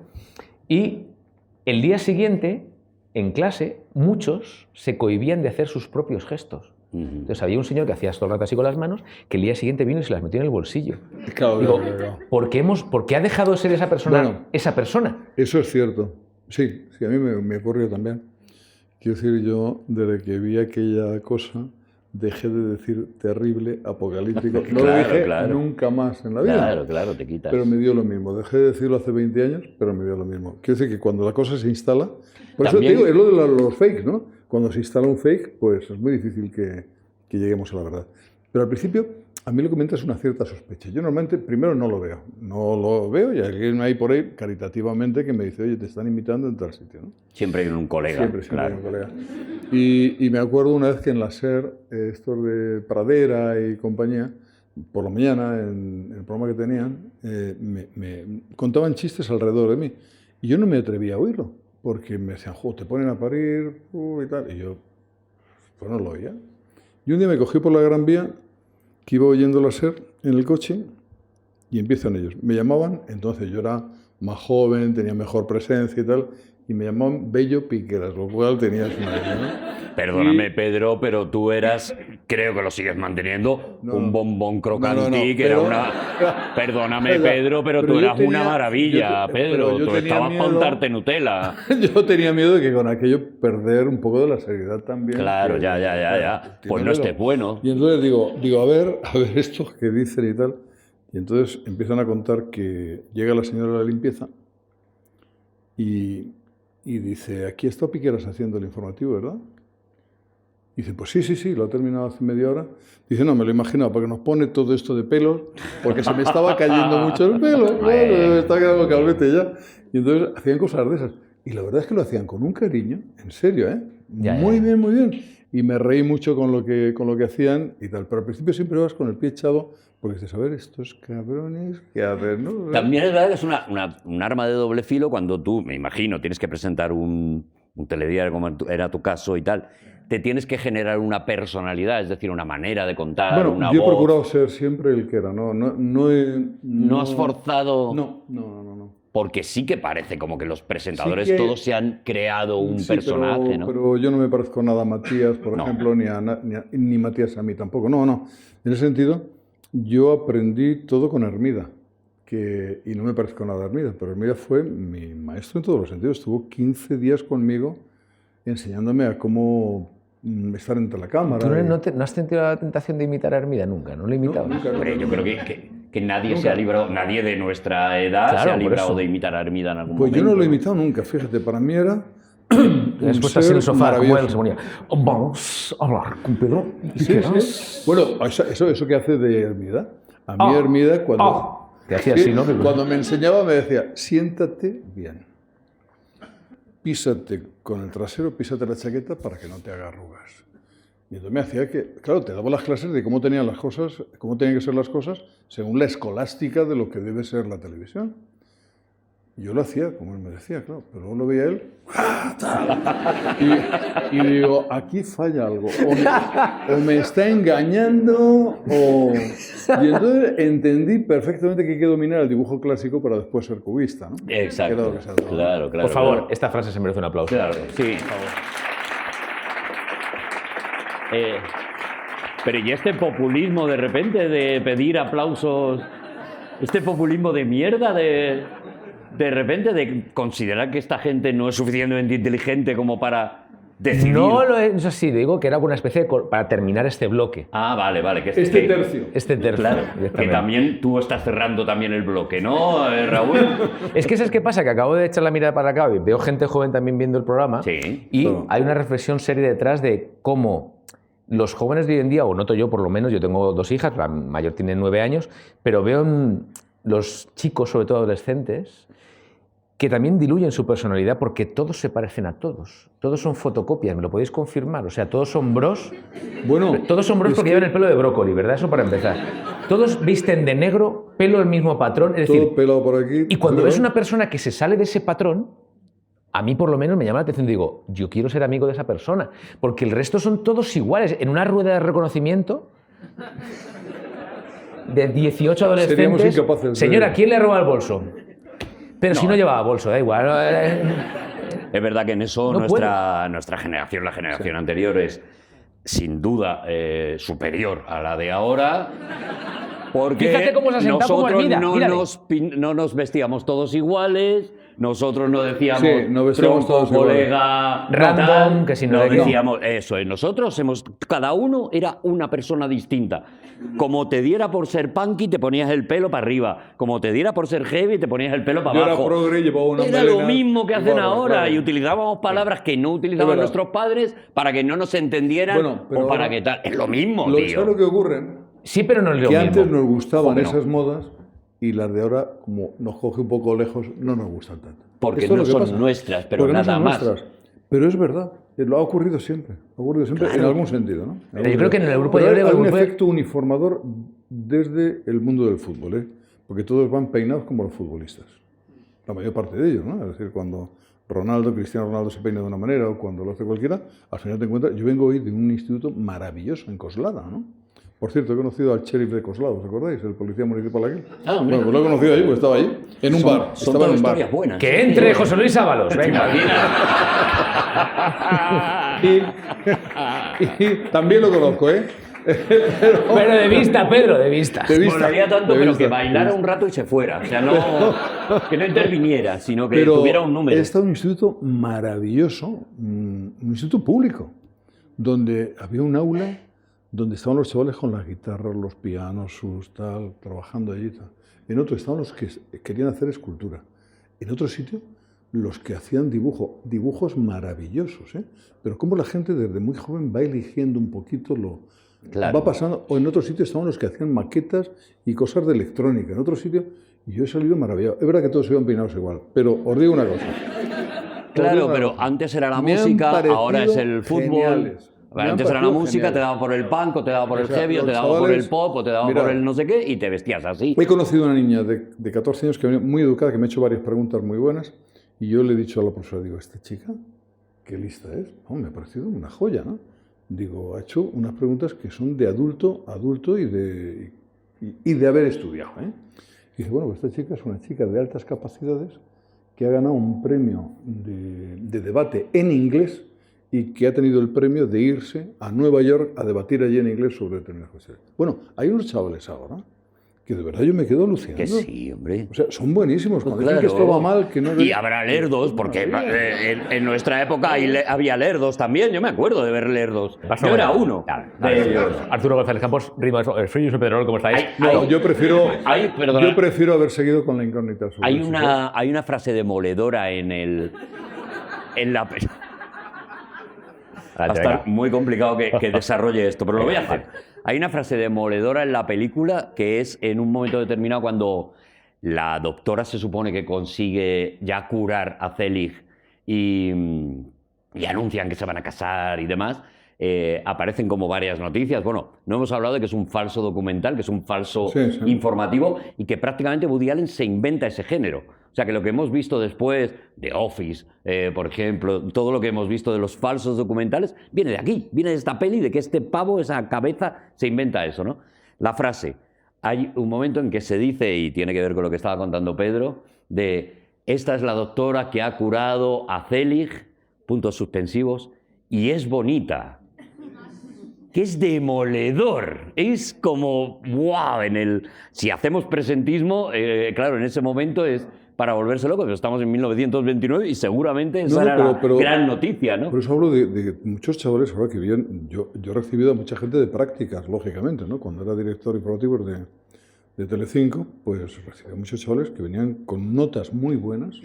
y el día siguiente, en clase, muchos se cohibían de hacer sus propios gestos. Entonces había un señor que hacía todo el rato así con las manos, que el día siguiente vino y se las metió en el bolsillo. Claro, Digo, claro. ¿por qué ha dejado de ser esa persona Bueno. esa persona? Eso es cierto. Sí, a mí me ocurrió también. Quiero decir, yo, desde que vi aquella cosa, dejé de decir terrible, apocalíptico. No lo Claro, dije claro. nunca más en la vida. Claro, claro, te quitas. Pero me dio lo mismo. Dejé de decirlo hace 20 años, pero me dio lo mismo. Quiero decir que cuando la cosa se instala... Por eso te También- digo, es lo de los fakes, ¿no? Cuando se instala un fake, pues es muy difícil que lleguemos a la verdad. Pero al principio, a mí lo que me entra es una cierta sospecha. Yo normalmente, primero, no lo veo. No lo veo y alguien hay por ahí, caritativamente, que me dice, oye, te están imitando en tal sitio, ¿no? Siempre hay un colega. Siempre claro. hay un colega. Y me acuerdo una vez que en la SER, estos de Pradera y compañía, por la mañana, en el programa que tenían, me contaban chistes alrededor de mí. Y yo no me atrevía a oírlo, porque me decían, jo, te ponen a parir y tal. Y yo, pues no lo oía. Y un día me cogí por la Gran Vía, que iba oyendo la SER en el coche, y empiezan ellos. Me llamaban, entonces yo era más joven, tenía mejor presencia y tal, y me llamaban Bello Piqueras, lo cual tenías una idea, ¿no? Perdóname, Pedro, pero tú eras, creo que lo sigues manteniendo, No. un bombón crocantí, No, no, no, que era pero- una... Perdóname, Pero- Pedro, pero tú pero yo eras una tenía- maravilla, yo te- Pedro. pero yo Tú tenía estabas miedo. para untarte Nutella. Yo tenía miedo de que con aquello perder un poco de la seriedad también. Claro, que- ya. Pues no estés bueno. Y entonces digo, a ver estos que dicen y tal. Y entonces empiezan a contar que llega la señora de la limpieza y dice, aquí está Piqueras haciendo el informativo, ¿verdad? Y dice, pues sí, lo ha terminado hace media hora. Dice, no, me lo he imaginado, porque nos pone todo esto de pelos, porque se me estaba cayendo mucho el pelo, claro, me está quedando calvete ya. Y entonces hacían cosas de esas. Y la verdad es que lo hacían con un cariño, en serio, ¿eh? Ya, Muy ya. bien, muy bien. Y me reí mucho con lo que hacían y tal. Pero al principio siempre vas con el pie echado, porque dices, a ver, estos cabrones, ¿qué hacen? ¿No? También es verdad que es un arma de doble filo cuando tú, me imagino, tienes que presentar un telediario como era tu caso y tal. Te tienes que generar una personalidad, es decir, una manera de contar, Bueno, una yo he voz. procurado ser siempre el que era, ¿No has forzado? No. Porque sí que parece como que los presentadores Sí que- todos se han creado un Sí, personaje, ¿no? pero yo no me parezco nada a Matías, por No. ejemplo, ni Matías a mí tampoco. No. En ese sentido, yo aprendí todo con Hermida, y no me parezco nada a Hermida, pero Hermida fue mi maestro en todos los sentidos. Estuvo 15 días conmigo enseñándome a cómo estar entre la cámara. ¿Tú y- no has sentido la tentación de imitar a Hermida nunca? ¿No lo he imitado? nunca. Hombre, yo creo que nadie se ha librado, nadie de nuestra edad Claro, se ha por librado eso. de imitar a Hermida en algún Pues momento. yo no lo he ¿no? imitado nunca, fíjate, para mí era Después así en el sofá, como él maravilloso. se ponía. Vamos a hablar con Pedro Sí, Piqueras. sí. Bueno, eso que hace de Hermida. A mí Hermida cuando... Que hacía así, ¿no? Cuando me enseñaba me decía, siéntate bien. Písate con el trasero, písate la chaqueta para que no te haga arrugas. Y entonces me hacía que, claro, te daba las clases de cómo tenían las cosas, cómo tenían que ser las cosas según la escolástica de lo que debe ser la televisión. Y yo lo hacía, como él me decía, claro, pero luego lo veía él. Y digo, aquí falla algo. O me está engañando, o... Y entonces entendí perfectamente que hay que dominar el dibujo clásico para después ser cubista, ¿no? Que era Exacto. lo que se trataba. Claro. Por favor, claro. esta frase se merece un aplauso. Claro, sí. Pero ¿y este populismo de repente de pedir aplausos? Este populismo de mierda de repente de considerar que esta gente no es suficientemente inteligente como para decidir. No lo es así, digo que era una especie de... para terminar este bloque. Ah, vale. Que Este tercio. Este tercio. Claro, que directamente. también tú estás cerrando también el bloque, ¿no, Raúl? Es que ¿sabes qué pasa? Que acabo de echar la mirada para acá y veo gente joven también viendo el programa Sí, y claro. hay una reflexión seria detrás de cómo los jóvenes de hoy en día, o noto yo por lo menos, yo tengo 2 hijas, la mayor tiene 9 años, pero veo en los chicos, sobre todo adolescentes, que también diluyen su personalidad porque todos se parecen a todos. Todos son fotocopias, ¿me lo podéis confirmar? O sea, todos son bros. Bueno, Todos son bros porque llevan el pelo de brócoli, ¿verdad? Eso para empezar. Todos visten de negro, pelo del mismo patrón. Es decir, todo pelado por aquí. y cuando pero- ves una persona que se sale de ese patrón, a mí por lo menos me llama la atención. Digo, yo quiero ser amigo de esa persona. Porque el resto son todos iguales. En una rueda de reconocimiento de 18 Seríamos adolescentes. incapaces de- Señora, ¿quién le roba el bolso? Pero si no llevaba bolso, da igual. Es verdad que en eso No nuestra generación, la generación anterior, es sin duda superior a la de ahora. Porque Fíjate cómo se ha sentado como nosotros Hermida, mírale. no nos vestíamos todos iguales, nosotros no decíamos Sí, no vestíamos tronco, todos iguales. colega, Random, tal, que si no no de qué. decíamos eso. Nosotros cada uno era una persona distinta. Como te diera por ser punky, te ponías el pelo para arriba. Como te diera por ser heavy, te ponías el pelo para Yo era abajo. progre, llevaba una Era melena. lo mismo que hacen Claro, ahora claro. y utilizábamos palabras que no utilizaban verdad. nuestros padres para que no nos entendieran Bueno, pero o para ahora- que tal. Es lo mismo, ¿Sabes tío. lo que ocurre? Sí, pero no es lo Que mismo. antes nos gustaban Joder, no. esas modas y las de ahora, como nos coge un poco lejos, no nos gustan tanto. Porque Esto es no lo que son pasa. nuestras, pero Porque no nada son más. nuestras. Pero es verdad, lo ha ocurrido siempre. Ha ocurrido siempre en algún sentido, ¿no? Pero yo creo que en el grupo Pero de hay Oreo, un el grupo de- efecto uniformador desde el mundo del fútbol, ¿eh? Porque todos van peinados como los futbolistas. La mayor parte de ellos, ¿no? Es decir, cuando Cristiano Ronaldo se peina de una manera o cuando lo hace cualquiera, al final te encuentras. Yo vengo hoy de un instituto maravilloso en Coslada, ¿no? Por cierto, he conocido al sheriff de Coslada, ¿os acordáis? El policía municipal aquel. Ah, hombre. Bueno, pues lo he conocido allí, porque estaba allí, en un bar. Son Estaba todas en un bar. historias buenas. Que entre José Luis Ábalos, venga. Y también lo conozco, ¿eh? Pero de vista, Pedro, de vista. De vista, Molaría tanto, de pero vista, que bailara de un rato y se fuera. O sea, que no interviniera, sino que Pero tuviera un número. he estado en un instituto maravilloso, un instituto público, donde había un aula donde estaban los chavales con las guitarras, los pianos, sus tal, trabajando allí. Tal. En otro estaban los que querían hacer escultura. En otro sitio, los que hacían dibujos maravillosos, ¿eh? Pero cómo la gente desde muy joven va eligiendo un poquito Claro. va pasando. O en otro sitio estaban los que hacían maquetas y cosas de electrónica. En otro sitio, y yo he salido maravillado. Es verdad que todos iban peinados igual, pero os digo una cosa. Claro, pero antes era la Me han música, parecido ahora es el fútbol. geniales. Me han Antes era la parecido música, te geniales. daba por el punk, o te daba por el O sea, heavy, o te los daba por el chavales- pop, o te daba Mira. por el no sé qué, y te vestías así. He conocido a una niña de 14 años que muy educada, que me ha hecho varias preguntas muy buenas, y yo le he dicho a la profesora, digo, esta chica, qué lista es. Oh, me ha parecido una joya, ¿no? Digo, ha hecho unas preguntas que son de adulto y de haber estudiado, ¿eh? Y dice, bueno, pues esta chica es una chica de altas capacidades que ha ganado un premio de debate en inglés y que ha tenido el premio de irse a Nueva York a debatir allí en inglés sobre determinadas cuestiones. Bueno, hay unos chavales ahora que de verdad yo me quedo alucinando. Que sí, hombre. O sea, son buenísimos. Cuando Claro. dicen que esto va mal, que no... Y habrá lerdos, porque en nuestra época había lerdos también. Yo me acuerdo de ver lerdos. Yo era uno de ellos. Arturo González Campos, Rima Frío y Pedrol, ¿cómo estáis? No, yo perdona. prefiero haber seguido con la incógnita. sobre Hay eso, hay una frase demoledora en la... Va a estar muy complicado que desarrolle esto, pero lo voy a hacer. Hay una frase demoledora en la película que es en un momento determinado cuando la doctora se supone que consigue ya curar a Zelig y anuncian que se van a casar y demás. Aparecen como varias noticias. Bueno, no hemos hablado de que es un falso documental, que es un falso Sí. informativo y que prácticamente Woody Allen se inventa ese género. O sea, que lo que hemos visto después de Office, por ejemplo, todo lo que hemos visto de los falsos documentales, viene de aquí, viene de esta peli, de que este pavo, esa cabeza, se inventa eso, ¿no? La frase, hay un momento en que se dice, y tiene que ver con lo que estaba contando Pedro, de esta es la doctora que ha curado a Zelig, puntos suspensivos, y es bonita. Que es demoledor, es como, wow, si hacemos presentismo, claro, en ese momento es para volverse loco, pero estamos en 1929 y seguramente esa era la gran noticia, ¿no? Por eso hablo de muchos chavales ahora que vienen. Yo he recibido a mucha gente de prácticas, lógicamente, ¿no? Cuando era director informativo de Telecinco, pues recibí a muchos chavales que venían con notas muy buenas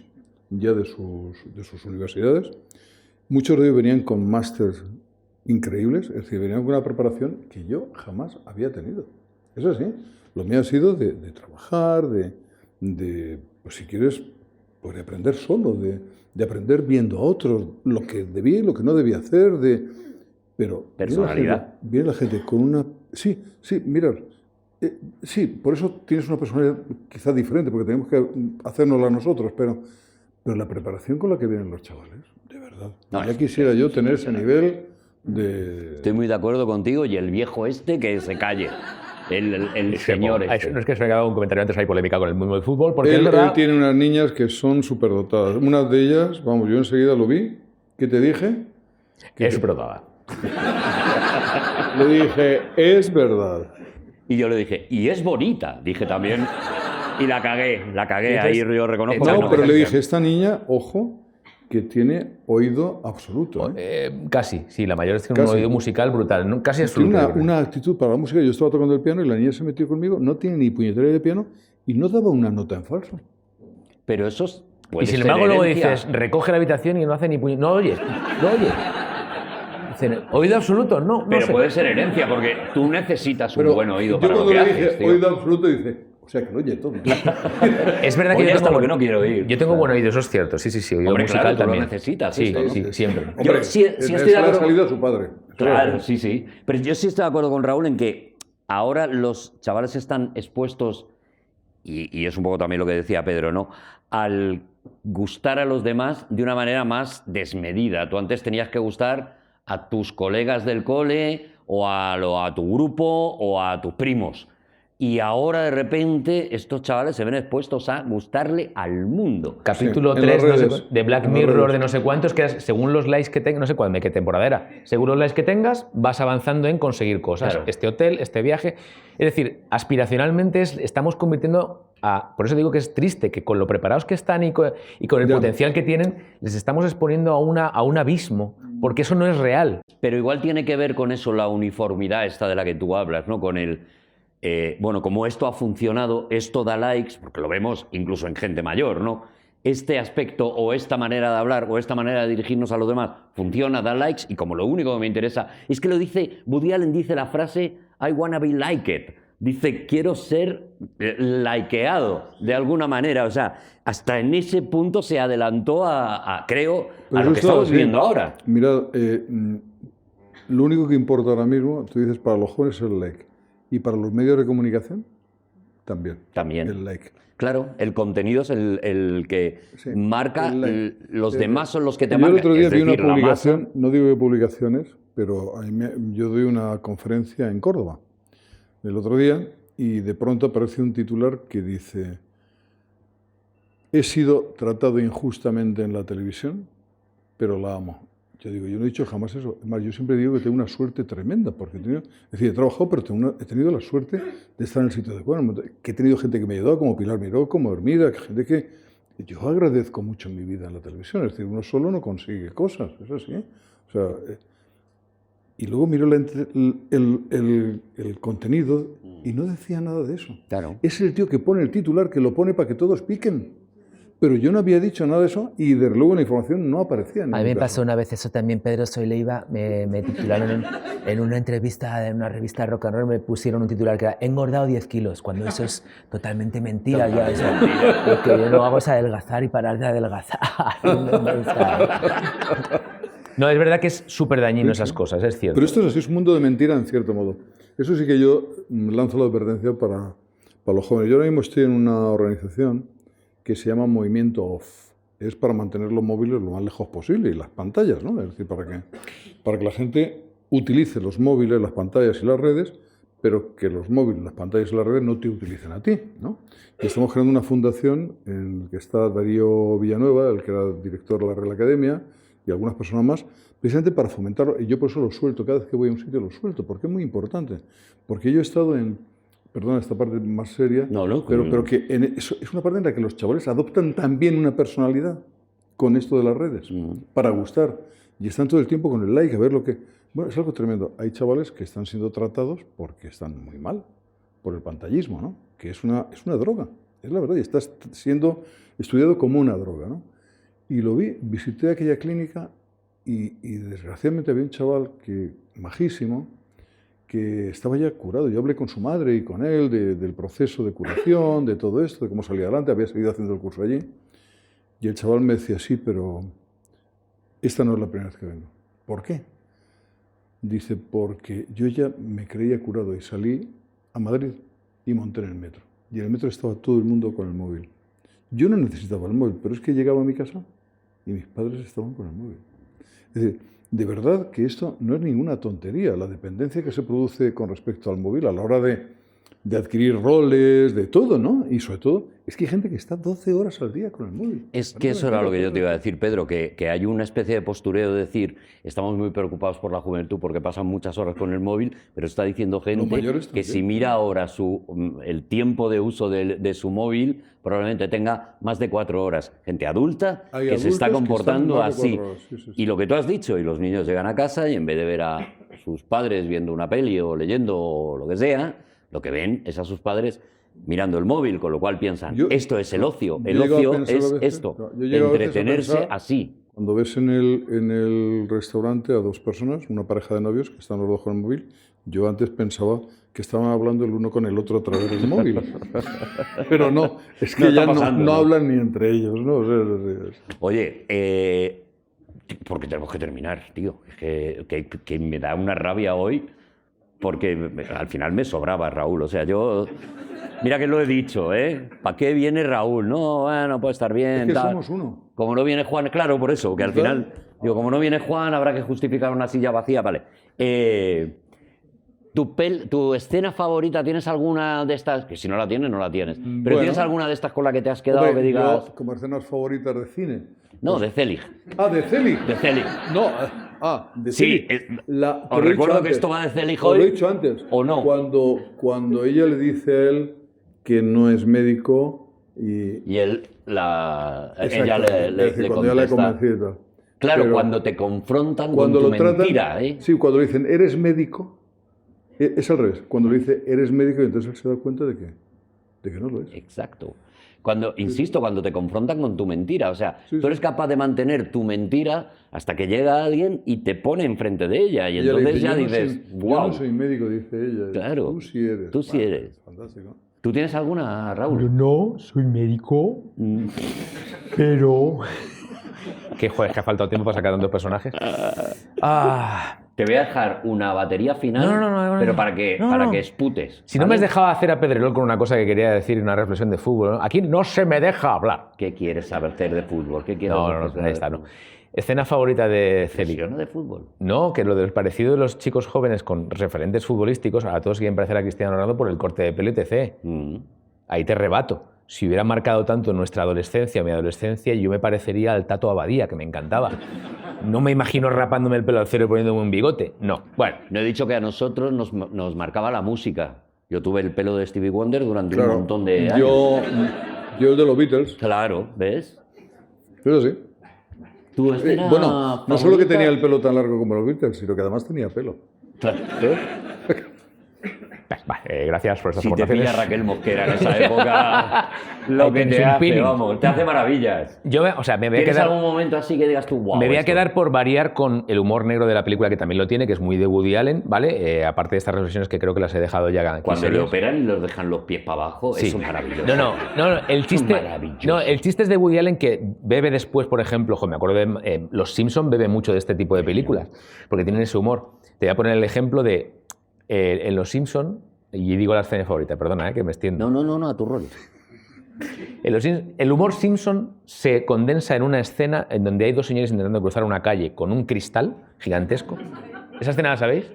ya de sus universidades. Muchos de ellos venían con másters increíbles, es decir, venían con una preparación que yo jamás había tenido. Eso sí, lo mío ha sido de trabajar, pues si quieres, pues de aprender solo, de aprender viendo a otros lo que debía y lo que no debía hacer, pero Personalidad. viene la gente con una... Sí, mirad, sí, por eso tienes una personalidad quizá diferente, porque tenemos que hacérnosla nosotros, pero la preparación con la que vienen los chavales, de verdad. No, Ya es quisiera yo tener ese nivel de... Estoy muy de acuerdo contigo y el viejo que se calle. El señor No es que se me haga un comentario antes, hay polémica con el mundo del fútbol, porque es Él verdad... tiene unas niñas que son superdotadas. Una de ellas, vamos, yo enseguida lo vi. ¿Qué te dije? Es superdotada. Le dije, es verdad. Y yo le dije, y es bonita, dije también. Y la cagué, ahí yo reconozco que No, no. pero le dije, esta niña, ojo, que tiene oído absoluto. Casi, sí, la mayor tiene un Casi. oído musical brutal, ¿no? Casi Tiene absoluto. una actitud para la música. Yo estaba tocando el piano y la niña se metió conmigo, no tiene ni puñetera de piano y no daba una nota en falso. Pero eso Y puede sin ser embargo luego herencia. dices, recoge la habitación y no hace ni puño. No oyes, no oyes. Dicen, ¿oído absoluto? No, no Pero sé. puede ser herencia, porque tú necesitas un buen oído yo para lo cuando que le haces, dije tío. oído absoluto, dice, o sea que lo oye todo. Es verdad que Oye yo hasta tengo, lo que no quiero oír. Yo tengo buen oído, eso es cierto. Sí, oído Hombre, musical claro, tú lo también. necesitas, Sí, esto, ¿no? sí, siempre. Hombre, Yo sí esa estoy de es la acuerdo. salida de su padre. Claro, sí. Pero yo sí estoy de acuerdo con Raúl en que ahora los chavales están expuestos, y es un poco también lo que decía Pedro, ¿no? Al gustar a los demás de una manera más desmedida. Tú antes tenías que gustar a tus colegas del cole o a tu grupo o a tus primos. Y ahora de repente estos chavales se ven expuestos a gustarle al mundo. Capítulo Sí, en 3 las no sé redes, de Black en las Mirror redes. de no sé cuántos, que es, según los likes que tengas, no sé cuándo, de qué temporada era, según los likes que tengas, vas avanzando en conseguir cosas. Claro. Este hotel, este viaje. Es decir, aspiracionalmente estamos convirtiendo a... Por eso digo que es triste, que con lo preparados que están y con el Ya. potencial que tienen, les estamos exponiendo a un abismo, porque eso no es real. Pero igual tiene que ver con eso la uniformidad esta de la que tú hablas, ¿no? Con el... bueno, como esto ha funcionado, esto da likes, porque lo vemos incluso en gente mayor, ¿no? Este aspecto o esta manera de hablar o esta manera de dirigirnos a los demás funciona, da likes, y como lo único que me interesa es que lo dice, Woody Allen dice la frase I wanna be liked. Dice, quiero ser likeado de alguna manera. O sea, hasta en ese punto se adelantó creo, a lo que estamos viviendo ahora. Mirad, lo único que importa ahora mismo, tú dices, para los jóvenes es el like. Y para los medios de comunicación, también. También. El like. Claro, el contenido es el que Sí, marca, el like. los demás son los que te Yo marcan. el otro día es vi una decir, la publicación, masa. no digo de publicaciones, pero yo doy una conferencia en Córdoba el otro día y de pronto aparece un titular que dice: he sido tratado injustamente en la televisión, pero la amo. Yo digo, yo no he dicho jamás eso. Es más, yo siempre digo que tengo una suerte tremenda, porque he trabajado, pero he tenido la suerte de estar en el sitio adecuado, que he tenido gente que me ha ayudado, como Pilar Miró, como Hermida, gente que yo agradezco mucho en mi vida en la televisión. Es decir, uno solo no consigue cosas, es así. O sea, y luego miro el contenido y no decía nada de eso. Claro. Es el tío que pone el titular, que lo pone para que todos piquen. Pero yo no había dicho nada de eso y desde luego la información no aparecía. En A mí me ningún pasó caso. una vez eso también, Pedro Soy Leiva, me titularon en una entrevista en una revista rock and roll, me pusieron un titular que era "he engordado 10 kilos", cuando eso es totalmente mentira. Ya, o sea, lo que yo no hago es adelgazar y parar de adelgazar. No, es verdad que es súper dañino esas cosas, es cierto. Pero esto es así, es un mundo de mentira en cierto modo. Eso sí que yo lanzo la advertencia para los jóvenes. Yo ahora mismo estoy en una organización que se llama Movimiento Off. Es para mantener los móviles lo más lejos posible y las pantallas, ¿no? Es decir, para que la gente utilice los móviles, las pantallas y las redes, pero que los móviles, las pantallas y las redes no te utilicen a ti, ¿no? Y estamos creando una fundación en la que está Darío Villanueva, el que era director de la Real Academia, y algunas personas más, precisamente para fomentarlo. Y yo por eso lo suelto, cada vez que voy a un sitio lo suelto, porque es muy importante. Porque yo he estado perdona esta parte más seria, No, pero que es una parte en la que los chavales adoptan también una personalidad con esto de las redes, para gustar. Y están todo el tiempo con el like, a ver lo que... Bueno, es algo tremendo. Hay chavales que están siendo tratados porque están muy mal, por el pantallismo, ¿no? Que es una droga, es la verdad, y está siendo estudiado como una droga, ¿no? Y lo vi, visité aquella clínica y desgraciadamente había un chaval majísimo, que estaba ya curado. Yo hablé con su madre y con él del proceso de curación, de todo esto, de cómo salía adelante, había seguido haciendo el curso allí. Y el chaval me decía, sí, pero esta no es la primera vez que vengo. ¿Por qué? Dice, porque yo ya me creía curado y salí a Madrid y monté en el metro. Y en el metro estaba todo el mundo con el móvil. Yo no necesitaba el móvil, pero es que llegaba a mi casa y mis padres estaban con el móvil. Es decir, de verdad que esto no es ninguna tontería. La dependencia que se produce con respecto al móvil a la hora de adquirir roles, de todo, ¿no? Y sobre todo, es que hay gente que está 12 horas al día con el móvil. Es que eso era lo que yo te iba a decir, Pedro, que hay una especie de postureo de decir, estamos muy preocupados por la juventud porque pasan muchas horas con el móvil, pero está diciendo gente que si mira ahora el tiempo de uso de su móvil, probablemente tenga más de 4 horas. Gente adulta que se está comportando así. Sí. Y lo que tú has dicho, y los niños llegan a casa y en vez de ver a sus padres viendo una peli o leyendo o lo que sea, lo que ven es a sus padres mirando el móvil, con lo cual piensan, esto es el ocio. El ocio es esto, entretenerse así. Cuando ves en el restaurante a 2 personas, una pareja de novios que están los 2 con el móvil, yo antes pensaba que estaban hablando el uno con el otro a través del móvil. Pero no, es que ya no hablan ni entre ellos, ¿no? Oye, porque tenemos que terminar, tío. Es que me da una rabia hoy, porque al final me sobraba Raúl. O sea, yo... Mira que lo he dicho, ¿eh? ¿Para qué viene Raúl? No, bueno, puede estar bien. Es que tal. somos uno. Como no viene Juan, claro, por eso, que al final... Digo, como no viene Juan, habrá que justificar una silla vacía, vale. ¿Tu escena favorita, tienes alguna de estas? Que si no la tienes, no la tienes. Pero bueno, ¿tienes alguna de estas con la que te has quedado, hombre, que digas...? Yo, como escenas favoritas de cine. No, de Zelig. Ah, de Zelig. De Zelig. No, de sí, os recuerdo que esto va de Zelig hoy. Lo he dicho antes. ¿O no? Cuando ella le dice a él que no es médico y él ella le cuando ya le convencí y tal. Claro, pero cuando te confrontan con tu mentira, ¿eh? Sí, cuando le dicen, ¿eres médico? Es al revés. Cuando le dice, ¿eres médico? Y entonces él se da cuenta de que no lo es. Exacto. Insisto, cuando te confrontan con tu mentira. O sea, tú eres capaz de mantener tu mentira hasta que llega alguien y te pone enfrente de ella. Y entonces dice, ya dices, wow. Yo no soy médico, dice ella. Claro. Tú sí eres. Tú sí eres. Fantástico. ¿Tú tienes alguna, Raúl? Yo no soy médico, pero... Que joder, que ha faltado tiempo para sacar tantos personajes. Te voy a dejar una batería final, pero para que esputes. Si no me has dejado hacer a Pedrerol con una cosa que quería decir, una reflexión de fútbol, ¿no? Aquí no se me deja hablar. ¿Qué quieres saber hacer de fútbol? ¿Qué quieres ahí está, no. Escena favorita de Zelig. ¿No de fútbol? No, que lo del parecido de los chicos jóvenes con referentes futbolísticos, a todos quieren parecer a Cristiano Ronaldo por el corte de pelo y etc. Ahí te rebato. Si hubiera marcado tanto nuestra adolescencia, mi adolescencia, yo me parecería al Tato Abadía, que me encantaba. No me imagino rapándome el pelo al cero y poniéndome un bigote. No. Bueno, no he dicho que a nosotros nos marcaba la música. Yo tuve el pelo de Stevie Wonder durante un montón de años. Yo el de los Beatles. Claro, ¿ves? Eso sí. ¿Tu escena bueno, no solo que tenía el pelo tan largo como los Beatles, sino que además tenía pelo. Claro. Gracias por estas aportaciones. Si te pilla Raquel Mosquera en esa época, lo que te hace, vamos, te hace maravillas. Yo, o sea, me voy a ¿Tienes quedar, algún momento así que digas tú, wow? Me voy a quedar por variar con el humor negro de la película, que también lo tiene, que es muy de Woody Allen, ¿vale? Aparte de estas reflexiones que creo que las he dejado ya. Cuando le operan y los dejan los pies para abajo, sí. Eso es maravilloso. No, el chiste es de Woody Allen, que bebe después, por ejemplo, me acuerdo de Los Simpson bebe mucho de este tipo de películas, porque tienen ese humor. Te voy a poner el ejemplo de en Los Simpson. Y digo la escena favorita, perdona, que me extiendo. No, a tu rol. El humor Simpson se condensa en una escena en donde hay 2 señores intentando cruzar una calle con un cristal gigantesco. ¿Esa escena la sabéis?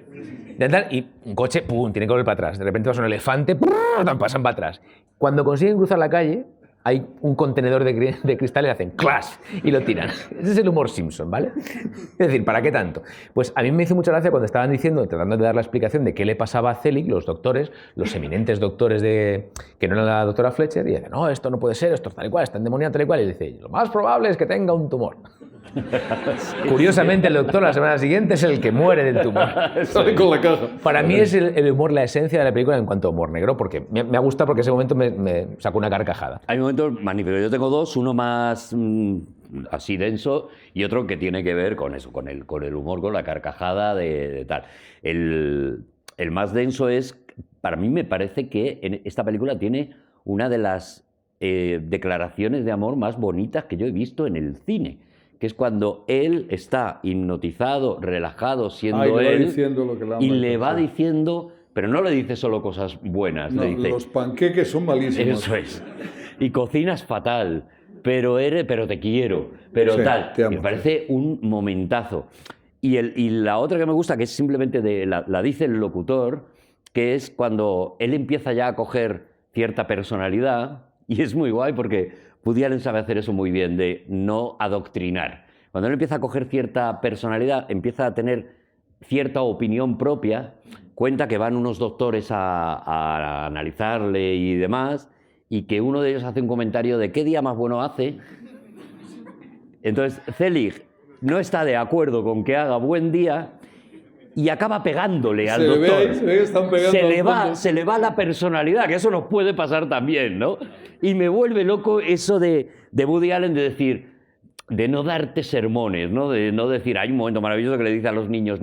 Y un coche, ¡pum!, tiene que volver para atrás. De repente pasa un elefante, ¡pum!, pasan para atrás. Cuando consiguen cruzar la calle, hay un contenedor de cristal y le hacen ¡clash! Y lo tiran. Ese es el humor Simpson, ¿vale? Es decir, ¿para qué tanto? Pues a mí me hizo mucha gracia cuando estaban diciendo, tratando de dar la explicación de qué le pasaba a Zelig, los doctores, los eminentes doctores que no era la doctora Fletcher, y dicen, no, esto no puede ser, esto es tal y cual, está endemoniado tal y cual, y dice, lo más probable es que tenga un tumor. Sí. Curiosamente, el doctor la semana siguiente es el que muere del tumor. Sale con la caja. Para mí es el humor, la esencia de la película en cuanto a humor negro, porque me ha gustado porque ese momento me sacó una carcajada. Hay momentos magníficos. Yo tengo 2, uno más así denso, y otro que tiene que ver con eso, con el humor, con la carcajada de tal. El más denso es, para mí me parece que en esta película tiene una de las declaraciones de amor más bonitas que yo he visto en el cine, que es cuando él está hipnotizado, relajado, siendo le va él, diciendo lo que le ama, y le va sí. diciendo, pero no le dice solo cosas buenas, No, le dice, los panqueques son malísimos. eso es, y cocinas fatal, pero te quiero, pero Sí, tal, te amo, me parece un momentazo. Y la otra que me gusta, que es simplemente la dice el locutor, que es cuando él empieza ya a coger cierta personalidad, y es muy guay porque Woody Allen sabe hacer eso muy bien, de no adoctrinar. Cuando él empieza a coger cierta personalidad, empieza a tener cierta opinión propia, cuenta que van unos doctores a analizarle y demás, y que uno de ellos hace un comentario de qué día más bueno hace. Entonces Zelig no está de acuerdo con que haga buen día y acaba pegándole al doctor. Se ve que están pegando Se le va la personalidad, que eso nos puede pasar también, ¿no? Y me vuelve loco eso de Woody Allen de decir, de no darte sermones, ¿no? De no decir, hay un momento maravilloso que le dice a los niños,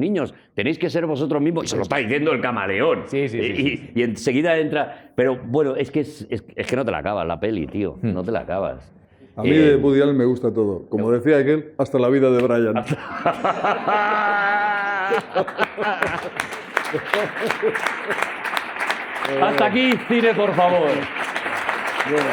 tenéis que ser vosotros mismos, y se lo está diciendo el camaleón. Sí. Y enseguida entra, pero bueno, es que no te la acabas la peli, tío, no te la acabas. A mí de Woody Allen me gusta todo. Como decía aquel, hasta la vida de Brian. Hasta aquí, cine, por favor. Bueno.